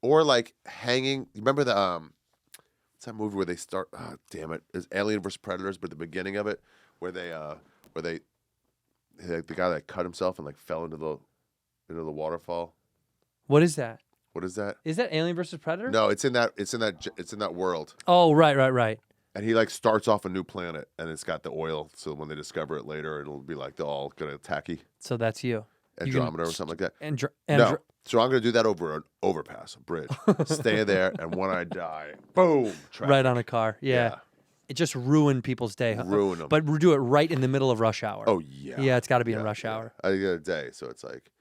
like hanging. You remember the what's that movie where they start? Oh, damn it! It's Alien vs Predators, but the beginning of it, where the guy that cut himself and like fell into the waterfall. What is that? What is that? Is that Alien versus Predator? No, it's in that world. Oh, right. And he like starts off a new planet, and it's got the oil. So when they discover it later, it'll be like they're all gonna attack you. So that's you. Andromeda or something like that. No. So I'm gonna do that over an overpass, a bridge. Stay there, and when I die, boom, traffic. Right on a car. Yeah. Yeah. It just ruined people's day. Huh? Ruin 'em. But we do it right in the middle of rush hour. Oh yeah. Yeah, it's got to be in Yeah, rush yeah. hour. I get a day, so it's like,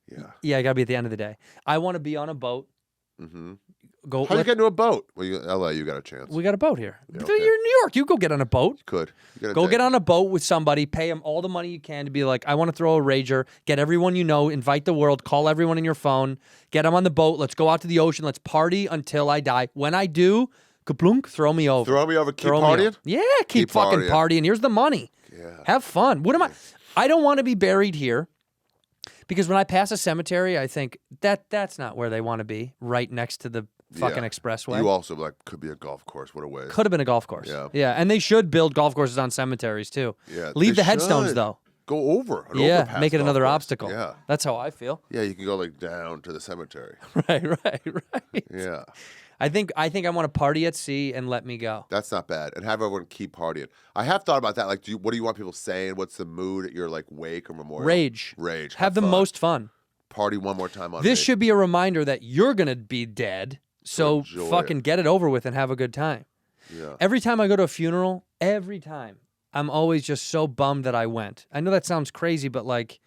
yeah. Yeah, it got to be at the end of the day. I want to be on a boat. Mm-hmm. Go. How you get into a boat? Well, LA, you got a chance. We got a boat here. Yeah, You're okay. in New York. You go get on a boat. Could. You got a Go day. get on a boat with somebody, pay them all the money you can to be like, I want to throw a rager, get everyone you know, invite the world, call everyone in your phone, get them on the boat, let's go out to the ocean, let's party until I die. When I do, kaplunk, throw me over. Throw me over. Keep Throw me partying. over. Yeah, keep fucking partying. Here's the money. Yeah. Have fun. What am I don't want to be buried here because when I pass a cemetery, I think that's not where they want to be, right next to the fucking Yeah. expressway. You also like could be a golf course. What a waste. Could have been a golf course. Yeah. And they should build golf courses on cemeteries too. Yeah. Leave they the headstones should. though. Go over. An Yeah, overpass make it golf another course. obstacle. Yeah. That's how I feel. Yeah, you can go like down to the cemetery. Right. Yeah. I think I want to party at sea and let me go. That's not bad. And have everyone keep partying. I have thought about that. Like, what do you want people saying? What's the mood at your like wake or memorial? Rage. Have the fun. most fun. Party one more time on This me. should be a reminder that you're going to be dead. So enjoy fucking it. get it over with and have a good time. Yeah. Every time I go to a funeral, I'm always just so bummed that I went. I know that sounds crazy, but like,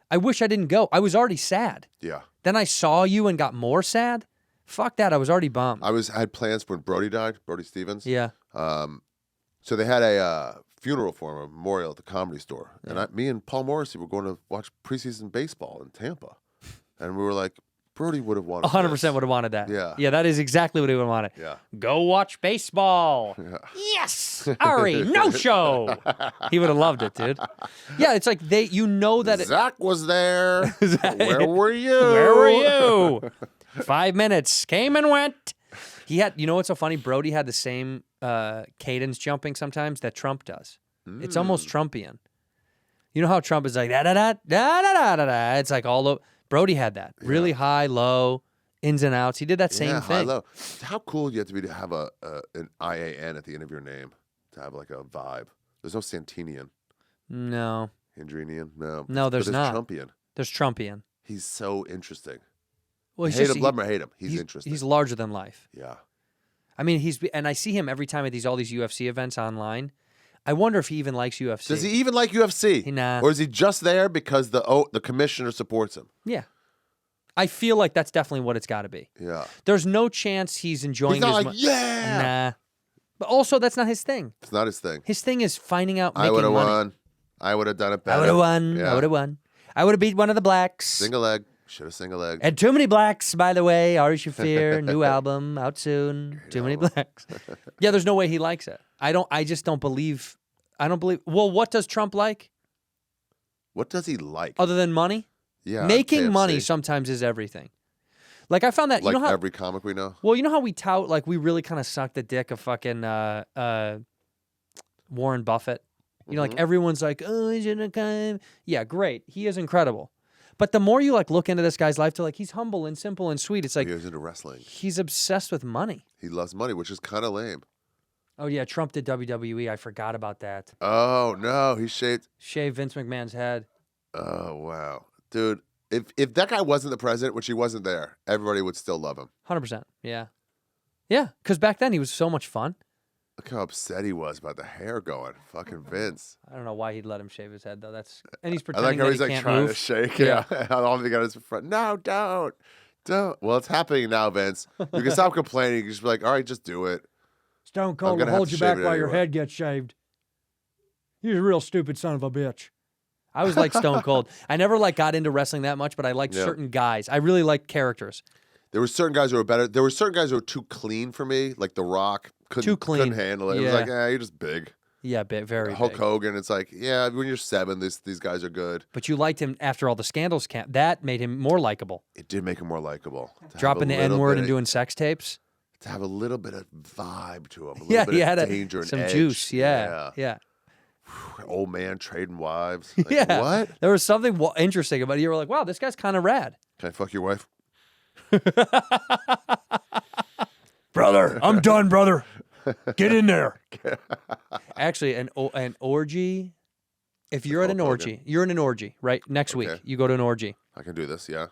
I wish I didn't go. I was already sad. Yeah. Then I saw you and got more sad. Fuck that. I was already bummed. I had plans when Brody died, Brody Stevens. Yeah. So they had a funeral for him, a memorial at the Comedy Store. And me and Paul Morrissey were going to watch preseason baseball in Tampa. And we were like, Brody would have wanted 100% would have wanted that. Yeah. Yeah, that is exactly what he would have wanted. Yeah. Go watch baseball. Yeah. Yes. Ari, no show. He would have loved it, dude. Yeah, it's like you know that Zach was there. Where were you? Where were you? 5 minutes came and went. He had, you know what's so funny? Brody had the same cadence jumping sometimes that Trump does. It's almost Trumpian. You know how Trump is like da da da da da da da. It's like all over. Brody had that really high, low, ins and outs. He did that same thing. High, low. How cool do you have to be to have an IAN at the end of your name to have like a vibe? There's no Santinian, No, Andrinian, no. No, there's but not. Trumpian. there's Trumpian. He's so interesting. Well, he's hate just, him, love him or hate him. He's interesting. He's larger than life. Yeah. I mean, and I see him every time at all these UFC events online. I wonder if he even likes UFC. Does he even like UFC? Nah. Or is he just there because the commissioner supports him? Yeah. I feel like that's definitely what it's got to be. Yeah. There's no chance he's enjoying He's not his like, yeah. Nah. But also, that's not his thing. It's not his thing. His thing is finding out, making I would have money. won. I would have done it better. I would have won. Yeah. I would have won. I would have beat one of the blacks. Single leg. Should have single leg. And too many blacks, by the way. Ari Shaffir, new album out soon. Too many blacks. Yeah, there's no way he likes it. I just don't believe. I don't believe. Well, what does Trump like? What does he like? Other than money? Yeah. Making KFC. money sometimes is everything. Like I found that. Like you know how, every comic we know. Well, you know how we tout like we really kind of suck the dick of fucking Warren Buffett. You know, like everyone's like, oh, he's in a time. Yeah, great. He is incredible. But the more you like look into this guy's life, to like he's humble and simple and sweet. It's like He was into wrestling. he's obsessed with money. He loves money, which is kind of lame. Oh yeah, Trump did WWE. I forgot about that. Oh no, he shaved. Shave Vince McMahon's head. Oh wow, dude. If that guy wasn't the president, which he wasn't there, everybody would still love him. 100%. Yeah. Yeah, because back then he was so much fun. Look how upset he was about the hair going. Fucking Vince. I don't know why he'd let him shave his head though. And he's I pretending like how that he's he like can't trying move. to shake. Yeah. Yeah. All the guys in front. No, don't. Well, it's happening now, Vince. You can stop complaining. You can just be like, all right, just do it. Stone I'm Cold will gonna have hold to you shave back it while your anyway. head gets shaved. You're a real stupid son of a bitch. I was like Stone Cold. I never like got into wrestling that much, but I liked Yeah. certain guys. I really liked characters. There were certain guys who were better. There were certain guys who were too clean for me, like The Rock. Too clean. Couldn't handle it. It was Yeah. like, you're just big. Yeah, very Hulk big. Hogan, it's like, yeah, when you're 7, these guys are good. But you liked him after all the scandals. That made him more likable. It did make him more likable. To have Dropping a the little N-word bit and of- doing sex tapes. To have a little bit of vibe to him. A little Yeah, bit he of had danger and some edge. juice. Yeah. Old man trading wives. Like, Yeah. What? There was something interesting about it. You were like, wow, this guy's kind of rad. Can I fuck your wife? Brother, I'm done, brother. Get in there. Actually, an orgy. If you're at Hulk an Hogan. orgy, you're in an orgy, right? Next week, you go to an orgy. I can do this, yeah.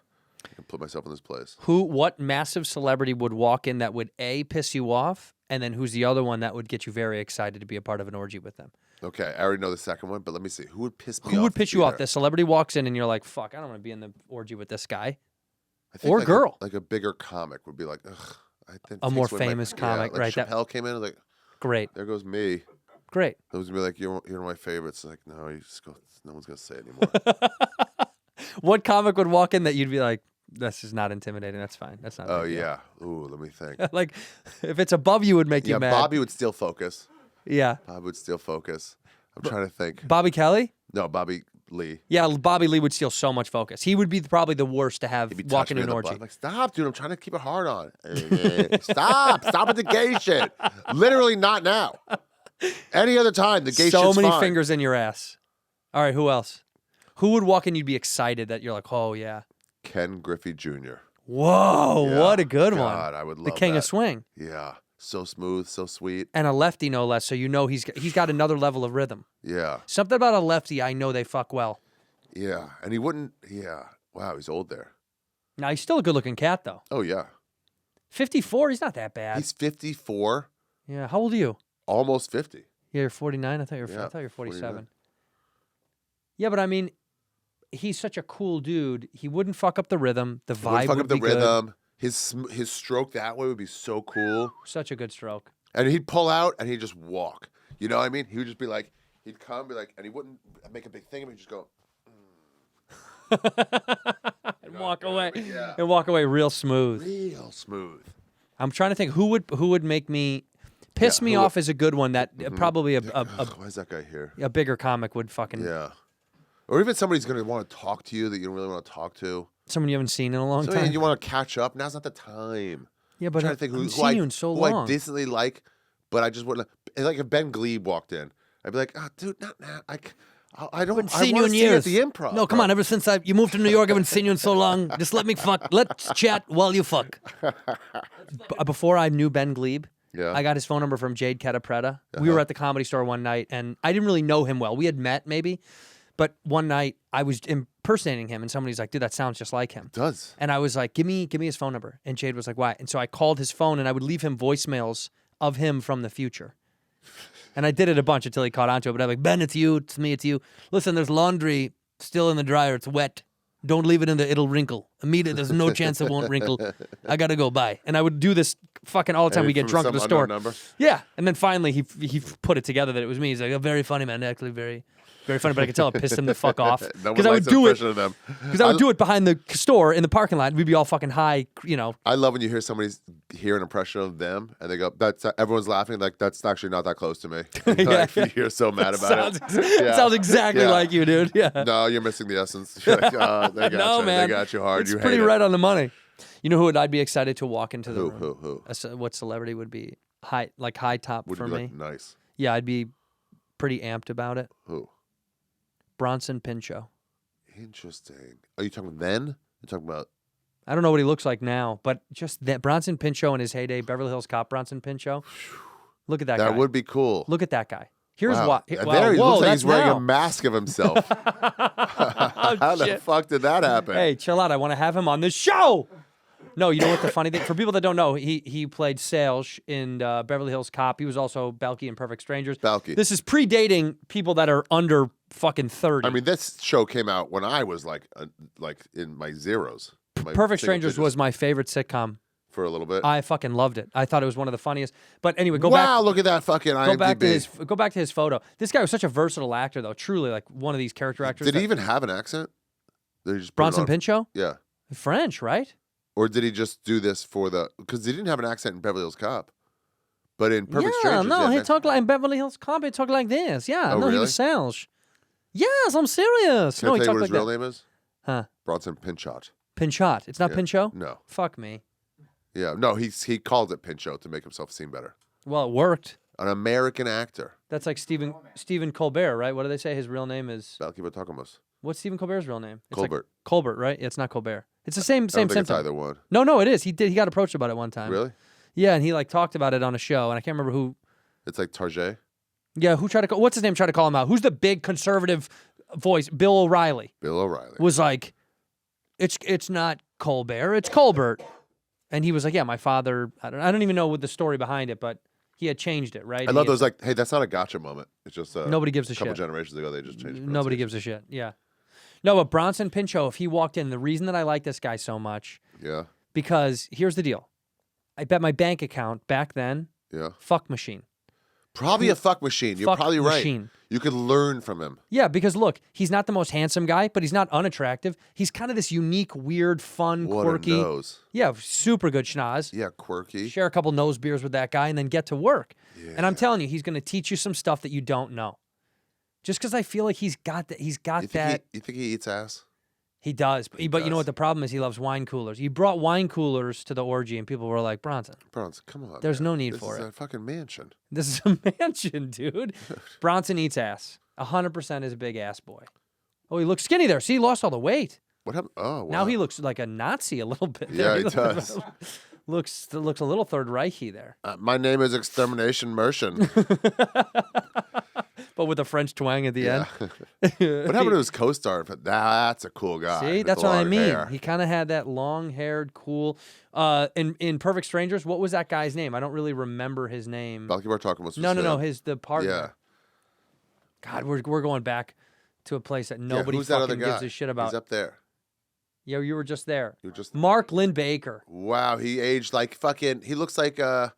I can put myself in this place. What massive celebrity would walk in that would A, piss you off, and then who's the other one that would get you very excited to be a part of an orgy with them? Okay, I already know the second one, but let me see. Who would piss me off? Who would to piss be you off? there? The celebrity walks in and you're like, fuck, I don't want to be in the orgy with this guy. I think or like girl. like a bigger comic would be like, ugh. I think A more takes away my- famous comic, like right, that- Chappelle came in, like, Great. there goes me. Great. It was gonna be like, you're one of my favorites. Like, no, you just go. No one's gonna say it anymore. What comic would walk in that you'd be like, this is not intimidating. That's fine. That's not a Oh big deal." yeah. Ooh, let me think. Like, if it's above you, would make Yeah, you mad. Bobby would still focus. Yeah. Bobby would still focus. I'm trying to think. Bobby Kelly? No, Bobby Lee. Yeah, Bobby Lee would steal so much focus. He would be probably the worst to have He'd be walking touching me in in an the butt. orgy. I'm like, stop, dude. I'm trying to keep it hard on. Stop with the gay shit. Literally not now. Any other time, the gay So shit's many fine. fingers in your ass. All right, who else? Who would walk in you'd be excited that you're like, oh, yeah. Ken Griffey Jr. Whoa, Yeah. what a good God, one. I would love The king that. of swing. Yeah. So smooth, so sweet. And a lefty, no less, so you know he's got another level of rhythm. Yeah. Something about a lefty, I know they fuck well. Yeah. And he wouldn't, yeah. Wow, he's old there. Now, he's still a good-looking cat, though. Oh, yeah. 54, he's not that bad. He's 54, Yeah, how old are you? almost 50. Yeah, you're 49. I thought you were. Yeah, I thought you were 47. 49. Yeah, but I mean, he's such a cool dude. He wouldn't fuck up the rhythm. The Wouldn't vibe fuck would up the be good. rhythm. His stroke that way would be so cool. Such a good stroke. And he'd pull out and he'd just walk. You know what I mean? He would just be like, he'd come, be like, and he wouldn't make a big thing of it. He'd just go, And walk away. yeah. And walk away real smooth. real smooth. I'm trying to think who would make me piss Yeah, me who off is a good one that probably Ugh, why is that guy here? a bigger comic would fucking Yeah. Or even somebody's going to want to talk to you that you don't really want to talk to. someone you haven't seen in a long Somebody time. you want to catch up. Now's not the time. Yeah, I'm but trying to think I haven't who seen you in so who I long. decently like, but I just wouldn't. It's like if Ben Glebe walked in, I'd be like, oh, dude, not now. I don't. haven't I seen you wanna in see you years. at the Improv. No, come bro. on. Ever since you moved to New York, I haven't seen you in so long. Just let me fuck. Let's chat while you fuck. Before I knew Ben Glebe, Yeah. I got his phone number from Jade Catapretta. We were at the Comedy Store one night, and I didn't really know him well. We had met maybe, but one night I was impersonating him, and somebody's like, "Dude, that sounds just like him." It does. And I was like, give me his phone number. And Jade was like, why? And so I called his phone, and I would leave him voicemails of him from the future. And I did it a bunch until he caught on to it. But I'm like, Ben, it's you. It's me. It's you. Listen, there's laundry still in the dryer. It's wet. Don't leave it in there. It'll wrinkle. Immediately, there's no chance it won't wrinkle. I got to go buy. And I would do this fucking all the time. We get drunk at the store. Number? Yeah. And then finally, he put it together that it was me. He's like, oh, very funny, man. Actually, very, very funny. But I could tell it pissed him the fuck off. Because I would do it. Because I would do it behind the store in the parking lot. We'd be all fucking high, you know. I love when you hear somebody hear an impression of them and they go, "That's everyone's laughing." Like that's actually not that close to me. Like, you're so mad about it. It sounds exactly like you, dude. Yeah. No, you're missing the essence. You're like, they got No, you. man. They got you hard. It's You pretty hate right it. on the money. You know who I'd be excited to walk into the room? Who? What celebrity would be high top Would for be me? like, nice. Yeah, I'd be pretty amped about it. Who? Bronson Pinchot. Interesting. Are you talking then? You're talking about. I don't know what he looks like now, but just that Bronson Pinchot in his heyday, Beverly Hills Cop Bronson Pinchot. Look at that guy. That would be cool. Look at that guy. Here's wow. why. There he whoa, looks like that's he's wearing now. a mask of himself. How the shit. fuck did that happen? Hey, chill out. I want to have him on this show. No, you know what the funny thing? For people that don't know, he played Sales in Beverly Hills Cop. He was also Balky in Perfect Strangers. Balky. This is predating people that are under fucking 30. I mean, this show came out when I was like in my zeros. My Perfect single Strangers digits was my favorite sitcom. for a little bit. I fucking loved it. I thought it was one of the funniest. But anyway, go wow, back. look at that fucking IMDb. Go back to his photo. This guy was such a versatile actor, though. Truly, like one of these character actors. Did he even have an accent? Did he just put it Bronson on? Pinchot? Yeah. French, right? Or did he just do this for the? Because he didn't have an accent in Beverly Hills Cop, but in Perfect Strangers, no, had he an talked like in Beverly Hills Cop. He talked like this. Yeah, Oh, no, he really? was Sales. Yes, I'm serious. Can No, I he tell you talked what like his real that. name is? Huh? Bronson Pinchot. Pinchot. It's not Yeah. Pinchot. No. Fuck me. Yeah, no, he called it Pinchot to make himself seem better. Well, it worked. An American actor. That's like Stephen Colbert, right? What do they say? His real name is. Balky Batokamos. What's Stephen Colbert's real name? It's Colbert. Like Colbert, right? Yeah, it's not Colbert. It's the same I don't think symptom. it's either one. No, it is. He got approached about it one time. Really? Yeah, and he like talked about it on a show, and I can't remember who. It's like Tarjay. Yeah, who tried to call? What's his name? Tried to call him out. Who's the big conservative voice? Bill O'Reilly Bill O'Reilly. was like, it's not Colbert, it's Colbert, and he was like, yeah, my father. I don't even know what the story behind it, but he had changed it, right? I love those like, hey, that's not a gotcha moment. It's just Nobody gives a couple shit. generations ago they just changed. Nobody gives a shit. Yeah. No, but Bronson Pinchot, if he walked in, the reason that I like this guy so much, Yeah. because here's the deal. I bet my bank account back then, Yeah. fuck machine. Probably a fuck machine. You're Fuck probably right. machine. You could learn from him. Yeah, because look, he's not the most handsome guy, but he's not unattractive. He's kind of this unique, weird, fun, What quirky. a nose. Yeah, super good schnoz. Yeah, quirky. Share a couple nose beers with that guy and then get to work. And I'm telling you, he's going to teach you some stuff that you don't know. Just because I feel like he's got that. He's got that. You think he eats ass? He does. But you know what the problem is? He loves wine coolers. He brought wine coolers to the orgy, and people were like, Bronson, Bronson, come on. There's man. no need this for is it. a fucking mansion. this is a mansion, dude. Bronson eats ass. 100% is a big ass boy. Oh, he looks skinny there. See, he lost all the weight. What happened? Oh, wow. Now he looks like a Nazi a little bit. Yeah, there. he does. looks a little Third Reichy there, My name is Extermination Merchant. but with a French twang at the Yeah. end. What happened to his co-star? That's a cool guy. See, with that's the what I long mean. hair. He kind of had that long-haired, cool. In Perfect Strangers, what was that guy's name? I don't really remember his name. Balky Bartokamos was No. him. The partner. Yeah. God, we're going back to a place that nobody Who's that other fucking guy? gives a shit about. He's up there. Yeah, you were just there. You were just. Mark Lynn Baker, Wow, he aged like fucking. He looks like who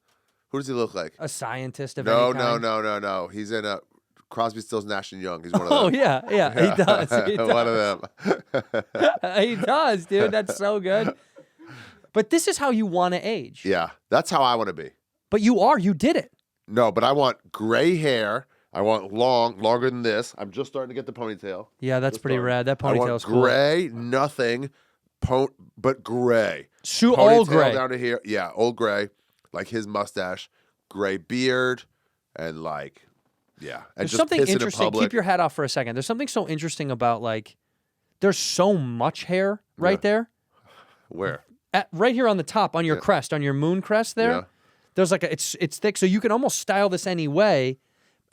does he look like? a scientist of No, any kind. no. He's in a Crosby, Stills, Nash and Young. He's one of them. Oh yeah, he does. He does. One of them. He does, dude. That's so good. But this is how you want to age. Yeah, that's how I want to be. But you did it. No, but I want gray hair. I want longer than this. I'm just starting to get the ponytail. Yeah, that's Just pretty starting. rad. That I want ponytail's cool. gray, nothing, but gray. All Ponytail gray. down to here. Yeah, old gray, like his mustache, gray beard, and like, yeah. And There's just something pissing in interesting. public. Keep your hat off for a second. There's something so interesting about like, there's so much hair right there. Where? Right here on the top, on your crest, on your moon crest there. Yeah. There's like it's thick, so you can almost style this any way,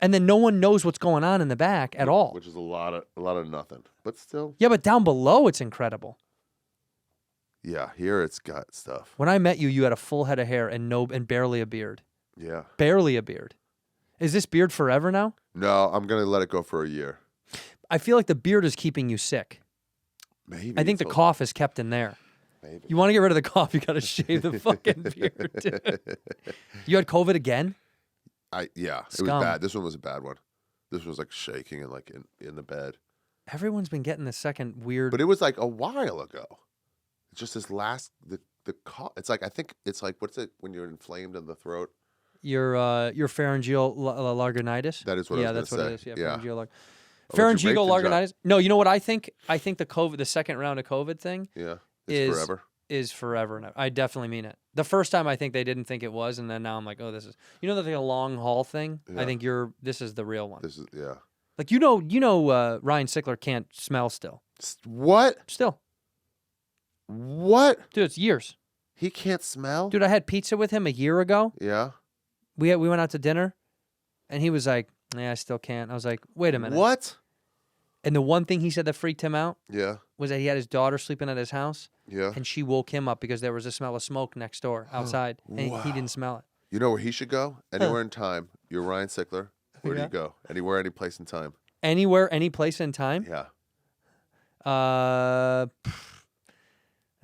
and then no one knows what's going on in the back at all. Which is a lot of nothing, but still. Yeah, but down below it's incredible. Yeah, here it's got stuff. When I met you, you had a full head of hair and barely a beard. Yeah. Barely a beard. Is this beard forever now? No, I'm gonna let it go for a year. I feel like the beard is keeping you sick. Maybe. I think the it's a- cough is kept in there. Maybe. You want to get rid of the cough, you got to shave the fucking beard, dude. You had COVID again? Yeah, it Scum. was bad. This one was a bad one. This was like shaking and like in the bed. Everyone's been getting the second weird. But it was like a while ago. It's just this last the cough. It's like I think it's like what's it when you're inflamed in the throat? Your pharyngeal larginitis. That is what I was Yeah, that's what gonna it is. say. Yeah, Yeah. pharyngeal I'll let you pharyngeal make the larginitis. No, you know what I think? I think the second round of COVID thing Yeah, is forever. Is forever. Now. I definitely mean it. The first time I think they didn't think it was, and then now I'm like, oh, this is. You know, that's like a long haul thing. Yeah. I think this is the real one. This is yeah. Like you know, Ryan Sickler can't smell still. What? Still, What? dude, it's years. He can't smell? Dude, I had pizza with him a year ago. Yeah. We went out to dinner, and he was like, "Yeah, I still can't." I was like, "Wait a minute." What? And the one thing he said that freaked him out Yeah. was that he had his daughter sleeping at his house, Yeah. and she woke him up because there was a smell of smoke next door outside, and he didn't smell it. You know where he should go? Anywhere in time. You're Ryan Sickler. Where do Yeah. you go? Anywhere, any place in time. Anywhere, any place in time. Yeah. I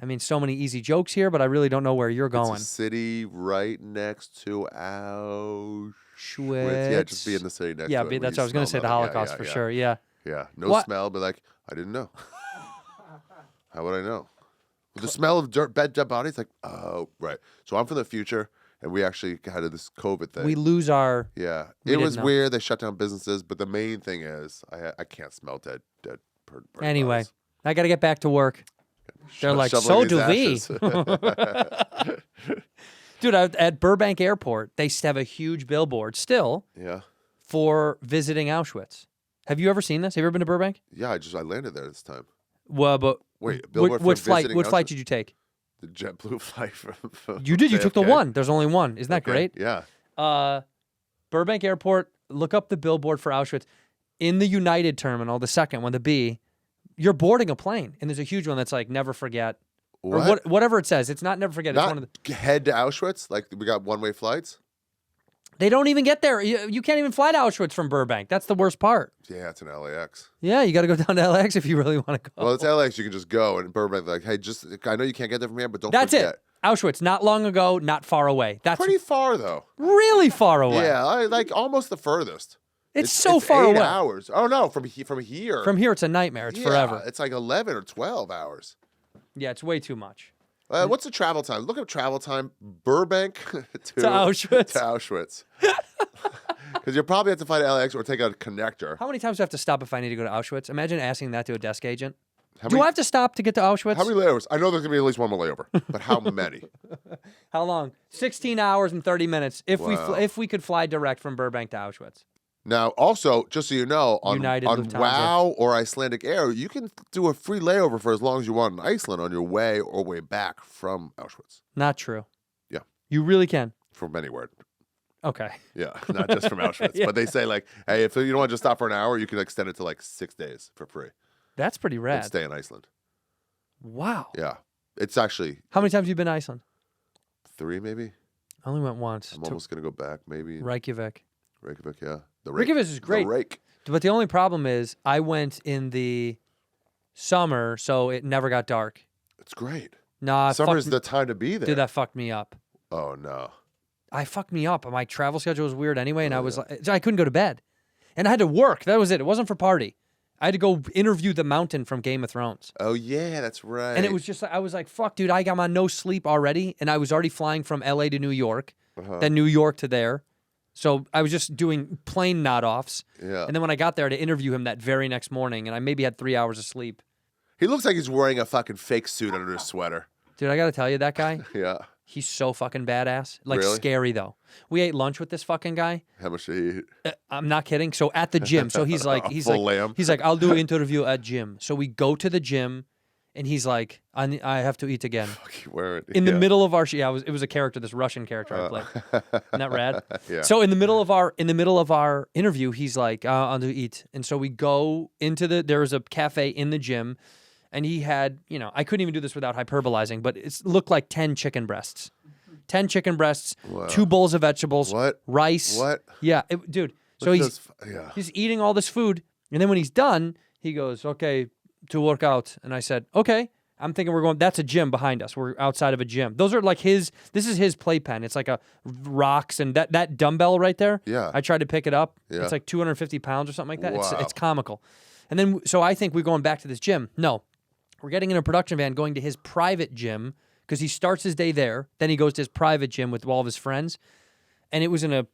mean, so many easy jokes here, but I really don't know where you're going. It's a city right next to Auschwitz. Auschwitz. Yeah, just be in the city next Yeah, to it. where that's you what I was going to say. smell The nothing. Holocaust Yeah, for yeah, sure. Yeah. Yeah. No What? smell, but like, I didn't know. How would I know? With the smell of dead bodies, like, oh, right. So I'm from the future, and we actually had this COVID thing. We lose our. Yeah, We it was didn't know. weird. They shut down businesses, but the main thing is I can't smell dead burning Anyway, bodies. I got to get back to work. They're like, Shoveling so these do we. Dude, at Burbank Airport, they have a huge billboard still Yeah, for visiting Auschwitz. Have you ever seen this? Have you ever been to Burbank? yeah. I landed there this time. Well, but Wait, a billboard what for flight? visiting What flight Auschwitz? did you take? The JetBlue flight from You did. You took the JFK. one. There's only one. Isn't that Okay, great? Yeah. Burbank Airport. Look up the billboard for Auschwitz. In the United Terminal, the second one, the B, you're boarding a plane, and there's a huge one that's like never forget, or whatever it says. It's not never forget. It's Not one of the. head to Auschwitz. Like we got one-way flights. They don't even get there. You can't even fly to Auschwitz from Burbank. That's the worst part. Yeah, it's an LAX. Yeah, you got to go down to LAX if you really want to go. Well, it's LAX. You can just go, and Burbank, like, hey, just I know you can't get there from here, but don't That's forget. it. Auschwitz, not long ago, not far away. That's Pretty far though. really far away. Yeah, like almost the furthest. It's so far 8 away. hours. Oh no, from here. From here, it's a nightmare. It's Yeah, forever. It's like 11 or 12 hours. Yeah, it's way too much. What's the travel time? Look up travel time. Burbank to Auschwitz. To Auschwitz. Because you'll probably have to fly to LAX or take a connector. How many times do I have to stop if I need to go to Auschwitz? Imagine asking that to a desk agent. How Do many, I have to stop to get to Auschwitz? How many layovers? I know there's gonna be at least one more layover, but how many? How long? 16 hours and 30 minutes if Wow. if we could fly direct from Burbank to Auschwitz. Now, also, just so you know, on Lufthansa. WOW or Icelandic Air, you can do a free layover for as long as you want in Iceland on your way or way back from Auschwitz. Not true. Yeah. You really can. From anywhere. Okay. Yeah, not just from Auschwitz. Yeah. But they say, like, hey, if you don't want to just stop for an hour, you can extend it to like 6 days for free That's pretty and rad. stay in Iceland. Wow. Yeah. It's actually How many times have you been to Iceland? 3 maybe. I only went once. I'm to almost going to go back maybe. Reykjavik. Reykjavik, yeah. The rake. Reykjavik is great. The rake. But the only problem is I went in the summer, so it never got dark. It's great. Nah, Summer's the time to be there. Dude, that fucked me up. Oh, no. I fucked me up. My travel schedule was weird anyway, and I was like, I couldn't go to bed. And I had to work. That was it. It wasn't for party. I had to go interview the mountain from Game of Thrones. Oh, yeah, that's right. And it was just, I was like, fuck, dude, I'm on no sleep already. And I was already flying from LA to New York, then New York to there. So I was just doing plane nod-offs. Yeah. And then when I got there to interview him that very next morning, and I maybe had 3 hours of sleep. He looks like he's wearing a fucking fake suit under his sweater. Dude, I got to tell you, that guy, Yeah. he's so fucking badass. Like, Really? scary, though. We ate lunch with this fucking guy. How much did he eat? I'm not kidding. So at the gym, so he's like, Full lamb. he's like, I'll do an interview at gym. So we go to the gym, and he's like, I have to eat again. In the middle of our, it was a character, this Russian character I played. Isn't that rad? Yeah. So in the middle of our interview, he's like, I'll do eat, and so we go into there was a cafe in the gym, and he had, I couldn't even do this without hyperbolizing, but it looked like 10 chicken breasts. 10 chicken breasts, Wow. 2 bowls of vegetables, What? rice. What? Yeah, dude. So Look at he's those yeah. he's eating all this food, and then when he's done, he goes, "Okay, to work out." And I said, "Okay." I'm thinking we're going. That's a gym behind us. We're outside of a gym. Those are like his. This is his playpen. It's like a rocks and that dumbbell right there. Yeah. I tried to pick it up. Yeah. It's like 250 pounds or something like that. Wow. It's comical. And then so I think we're going back to this gym. No, we're getting in a production van going to his private gym because he starts his day there. Then he goes to his private gym with all of his friends, and it was in a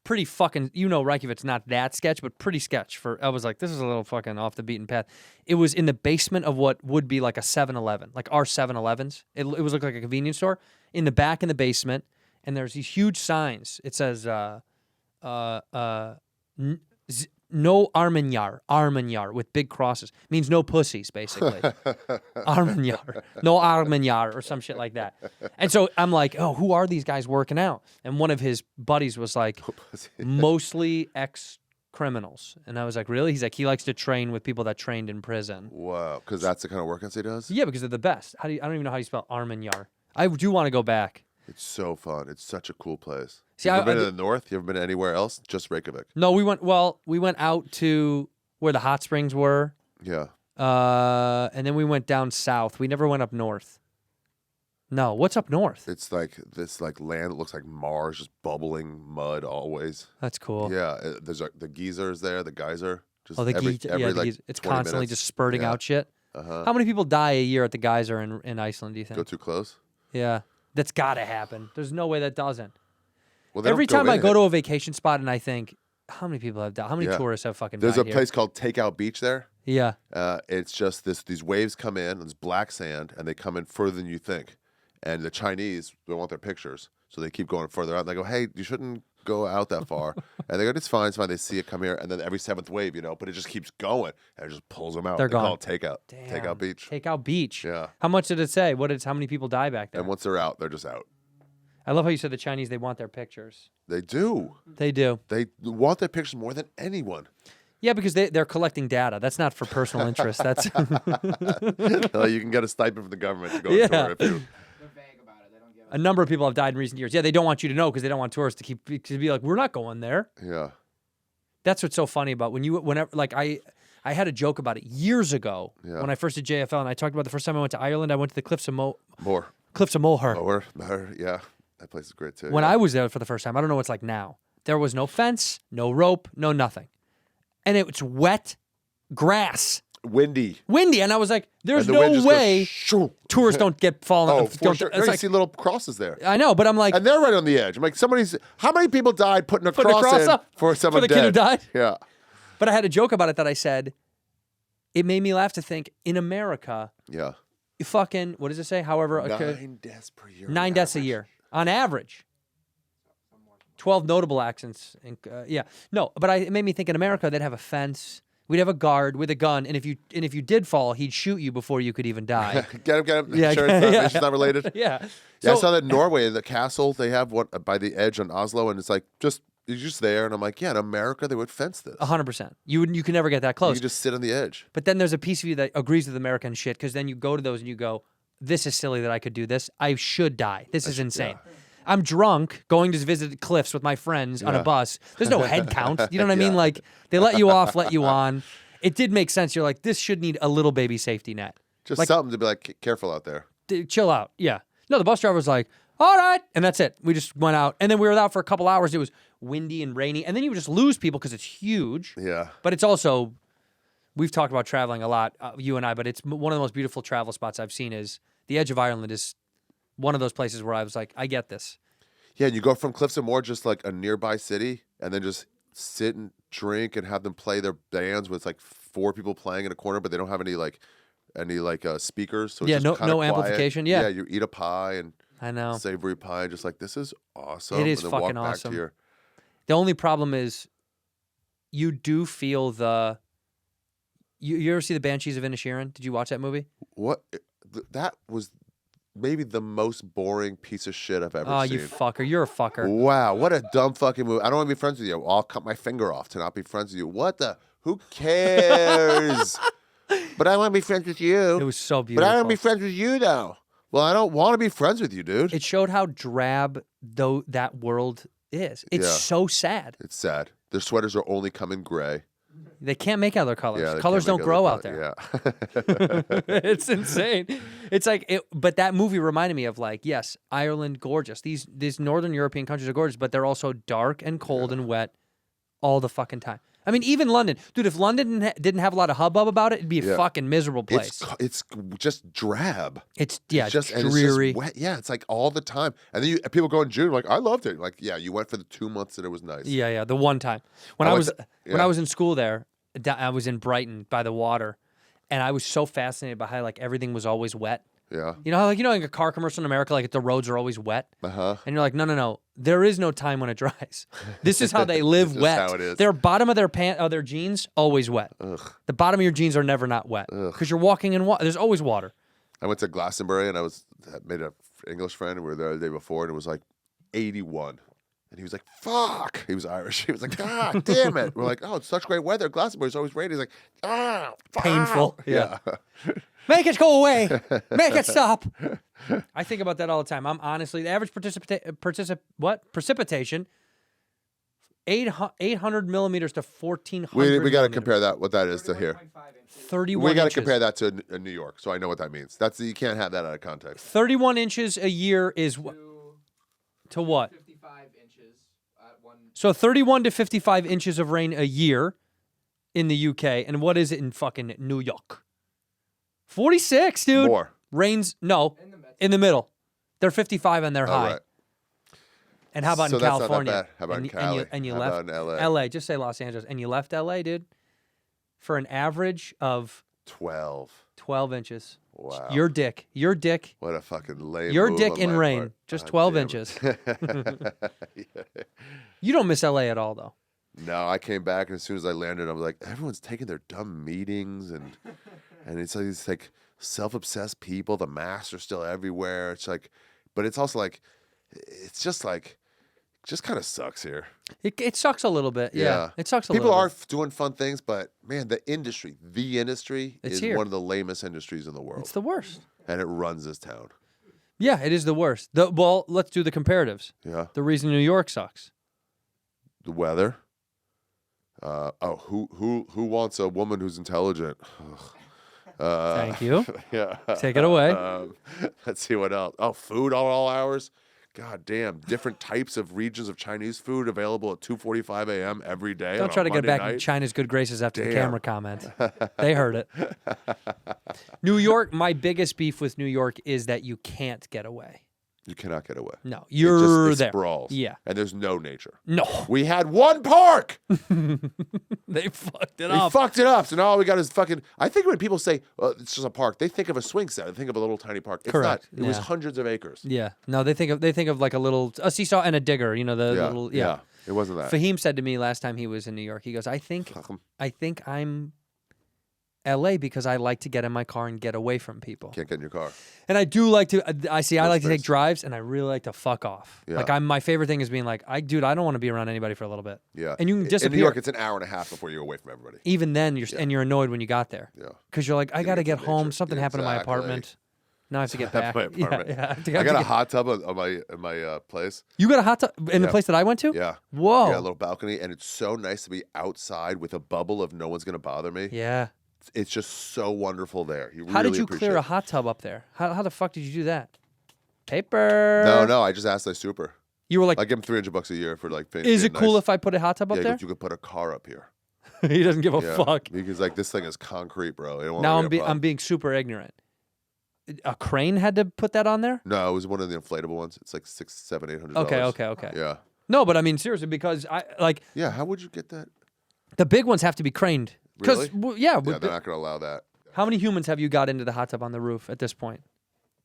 pretty fucking, Reich, if it's not that sketch, but pretty sketch. I was like, this is a little fucking off the beaten path. It was in the basement of what would be like a 7-Eleven, like our 7-Elevens. It was looked like a convenience store in the back in the basement, and there's these huge signs. It says, no Armanyar with big crosses. Means no pussies, basically. Armanyar. No Armanyar or some shit like that. And so I'm like, oh, who are these guys working out? And one of his buddies was like, mostly ex-criminals. And I was like, really? He's like, he likes to train with people that trained in prison. Wow, because that's the kind of workouts he does? Yeah, because they're the best. I don't even know how you spell Armanyar. I do want to go back. It's so fun. It's such a cool place. See, you ever been to the north? You ever been anywhere else? Just Reykjavik. No, we went out to where the hot springs were. Yeah. And then we went down south. We never went up north. No, what's up north? It's like this land that looks like Mars, just bubbling mud always. That's cool. Yeah. There's the geysers there, the geyser. Just Oh, the geyser. Yeah, like it's 20 constantly minutes. just spurting Yeah. out shit. Uh-huh. How many people die a year at the geyser in Iceland, do you think? Go too close? Yeah. That's got to happen. There's no way that doesn't. Well, they Every don't time I in go it. to a vacation spot and I think, how many people have died? How many Yeah. tourists have fucking There's died a place called Takeout Beach there. here? It's just these waves come in, it's black sand, and they come in further than you think. And the Chinese, they want their pictures, so they keep going further out. And they go, hey, you shouldn't go out that far. And they go, it's fine. They see it come here, and then every 7th wave, but it just keeps going, and it just pulls them out. They're They call gone. it Takeout. Damn. Takeout Beach. Takeout Beach. Yeah. How much did it say? How many people die back there? And once they're out, they're just out. I love how you said the Chinese, they want their pictures. They do. They do. They want their pictures more than anyone. Yeah, because they're collecting data. That's not for personal interest. That's You can get a stipend from the government to go on Yeah. tour if you. a number of people have died in recent years. Yeah, they don't want you to know because they don't want tourists to be like, we're not going there. Yeah. That's what's so funny about whenever like I had a joke about it years ago when I first did JFL, and I talked about the first time I went to Ireland. I went to the Cliffs of Moher. Yeah. That place is great too. When yeah. I was there for the first time, I don't know what it's like now. There was no fence, no rope, no nothing. And it's wet grass. Windy. And I was like, there's And the wind no just way goes, shoo. tourists don't get fallen. Oh, for sure. It's No, you like, see little crosses there. I know, but I'm like, And they're right on the edge. I'm like, how many people died putting a Putting a cross cross in up for someone for the kid who dead? died? Yeah. but I had a joke about it that I said, it made me laugh to think in America, Yeah. fucking, what does it say? However, 9 deaths per year. 9 deaths a year on average. 12 notable accidents. Yeah. No, but it made me think in America they'd have a fence. We'd have a guard with a gun, and if you did fall, he'd shoot you before you could even die. Get him. Yeah, Sure, it's not related. Yeah. Yeah, I So- saw that in Norway, the castle they have by the edge on Oslo, and it's like you're just there, and I'm like, yeah, in America they would fence this. 100%. You can never get that You close. can just sit on the edge. But then there's a piece of you that agrees with American shit because then you go to those and you go, this is silly that I could do this. I should die. This is insane. I'm drunk going to visit cliffs with my friends on a bus. There's no head count. You know what I mean? Yeah. Like they let you off, let you on. It did make sense. You're like, this should need a little baby safety net. Just Like- something to be like, careful out there. Chill out. Yeah. No, the bus driver was like, all right. And that's it. We just went out. And then we were out for a couple hours. It was windy and rainy. And then you would just lose people because it's huge. Yeah. But it's also, we've talked about traveling a lot, you and I, but it's one of the most beautiful travel spots I've seen is the edge of Ireland is one of those places where I was like, I get this. Yeah, and you go from Cliffs of Moher, just like a nearby city, and then just sit and drink and have them play their bands with like 4 people playing in a corner, but they don't have any speakers. So it's Yeah, just no quiet. amplification, yeah. Yeah, you eat a pie and I know. savory pie, just like this is awesome. It is and then fucking walk back awesome. to your, The only problem is you do feel you ever see the Banshees of Inisherin? Did you watch that movie? what? That was maybe the most boring piece of shit I've ever Oh, seen. you fucker. You're a fucker. Wow, what a dumb fucking movie. I don't want to be friends with you. I'll cut my finger off to not be friends with you. What the? Who cares? But I want to be friends with you. It was so But beautiful. I want to be friends with you, though. Well, I don't want to be friends with you, dude. It showed how drab though that world is. It's Yeah. so sad. It's sad. Their sweaters are only come in gray. They can't make other colors. Yeah, they Colors can't don't make grow other out there. Yeah. It's insane. It's like, but that movie reminded me of like, yes, Ireland, gorgeous. These Northern European countries are gorgeous, but they're also dark and cold and wet all the fucking time. I mean, even London, dude. If London didn't have a lot of hubbub about it, it'd be a fucking miserable place. It's just drab. It's and dreary. It's just wet. Yeah, it's like all the time. And then people go in June like, I loved it. Like, yeah, you went for the 2 months that it was nice. Yeah. The one time when when I was in school there, I was in Brighton by the water, and I was so fascinated by how like everything was always wet. Yeah. You know how like a car commercial in America, like the roads are always wet. And you're like, no. There is no time when it dries. This is how they live This is wet. how it is. Their bottom of their jeans always wet. Ugh. The bottom of your jeans are never not wet because you're walking in water. There's always water. I went to Glastonbury and I made an English friend. We were there the day before and it was like 81. And he was like, fuck. He was Irish. He was like, God damn it. We're like, oh, it's such great weather. Glastonbury's always raining. He's like, fuck. Painful. Yeah. Make it go away. Make it stop. I think about that all the time. I'm honestly, the average precipitation, 800 millimeters to 1,400 We got to compare that, what that is to here. 31 We got to inches. compare that to New York, so I know what that means. You can't have that out of context. 31 inches a year is to what? 55 inches at one. So 31 to 55 inches of rain a year in the UK. And what is it in fucking New York? 46, dude. More. Rains, no, in the middle. They're 55 and they're high. Right. And how about So in that's not that California? bad. How about in Cali? And you How left about in LA? Just say Los Angeles. And you left LA, dude, for an average of 12 inches. Wow. Your dick. What a fucking lame Your move dick on in my rain. part. Just God 12 damn inches. it. You don't miss LA at all, though. No, I came back and as soon as I landed, I was like, everyone's taking their dumb meetings and it's like these like self-obsessed people. The masks are still everywhere. It's like, but it's also like, it's just kind of sucks here. It sucks a little bit. Yeah. It sucks a People little are bit. doing fun things, but man, the industry It's is here. one of the lamest industries in the world. It's the worst. And it runs this town. Yeah, it is the worst. Well, let's do the comparatives. Yeah. The reason New York sucks. The weather. Who wants a woman who's intelligent? Thank you. Yeah. Take it away. Let's see what else. Oh, food all hours. God damn. Different types of regions of Chinese food available at 2:45 a.m. every day. Don't on try a to get Monday back night. in China's good graces after the Damn. camera comment. They heard it. New York, my biggest beef with New York is that you can't get away. You cannot get away. No, you're it there. sprawls. Yeah. And there's no nature. No. We had one park. They fucked it They up. fucked it up. So now all we got is fucking. I think when people say it's just a park, they think of a swing set. They think of a little tiny park. It's Correct. not. It was Yeah. hundreds of acres. Yeah. No, they think of like a seesaw and a digger, the little Yeah. It wasn't that. Fahim said to me last time he was in New York, he goes, I think I'm LA because I like to get in my car and get away from people. Can't get in your car. And I do like to I like to take space. drives and I really like to fuck off. Yeah. Like my favorite thing is being like, I don't want to be around anybody for a little bit. Yeah. And you can In disappear. New York, it's an hour and a half before you're away from everybody. Even then you're annoyed when you got there. Yeah. Cuz you're like, I got to get get to home. nature. Something happened to my Exactly. apartment. Now I have to get That's back. my apartment. Yeah, I got a hot tub on my place. You got a hot tub in the place that I went to? Yeah. Whoa. Yeah, a little balcony, and it's so nice to be outside with a bubble of no one's gonna bother me. Yeah. It's just so wonderful there. How did really you appreciate clear a it. hot tub up there? How the fuck did you do that? Paper. No, I just asked the super. You were like, I give him $300 a year for like. is it cool if I put a hot tub up yeah, there? you could put a car up here. He doesn't give a Yeah, fuck. because like this thing is concrete, bro. It won't Now be a problem. I'm being super ignorant. A crane had to put that on there? No, it was one of the inflatable ones. It's like $600, $700, $800. Okay. Yeah. No, but I mean seriously, because I like Yeah. How would you get that? the big ones have to be craned. Really? Yeah. Yeah, they're not gonna allow that. How many humans have you got into the hot tub on the roof at this point?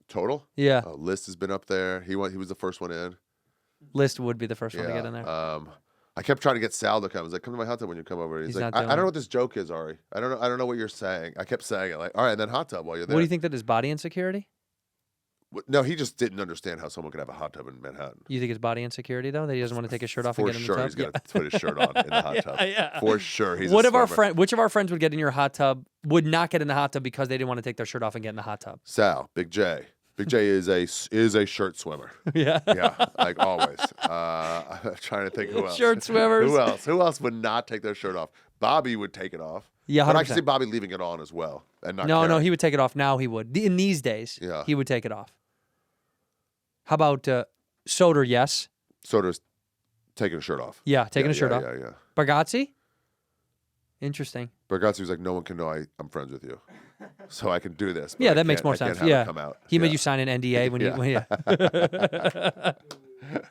Total? Yeah. List has been up there. He was the first one in. List would be the first one to get in there. I kept trying to get Sal to come. I was like, "Come to my hot tub when you come over." And he's He's like, not I doing don't know it. what this joke is, Ari. I don't know what you're saying." I kept saying it, like, "All right, and then hot tub while you're there." What do you think that is body insecurity? No, he just didn't understand how someone could have a hot tub in Manhattan. You think it's body insecurity though? That he doesn't want to take his shirt off and For get in sure, the tub? he's gonna put his shirt on in the hot tub. Yeah. For sure, he's. Which a of our friends would get in your hot tub? Would not get in the hot tub because they didn't want to take their shirt off and get in the hot tub. Sal, Big J, Big J is a shirt swimmer. Yeah. Yeah, like always. I'm trying to think who else. Shirt swimmers. Who else? Who else would not take their shirt off? Bobby would take it off. Yeah, but I 100%. can see Bobby leaving it on as well and not. No, caring. he would take it off. Now he would. In these days, Yeah. he would take it off. How about Soder? Yes. Soder's taking a shirt off. Yeah, taking a shirt off. Yeah. Bargatze? Interesting. Bergazzi was like, no one can know I'm friends with you, so I can do this. but Yeah, I that makes can't- more I can't sense. have it Yeah. come out. He made Yeah. you sign an NDA when Yeah.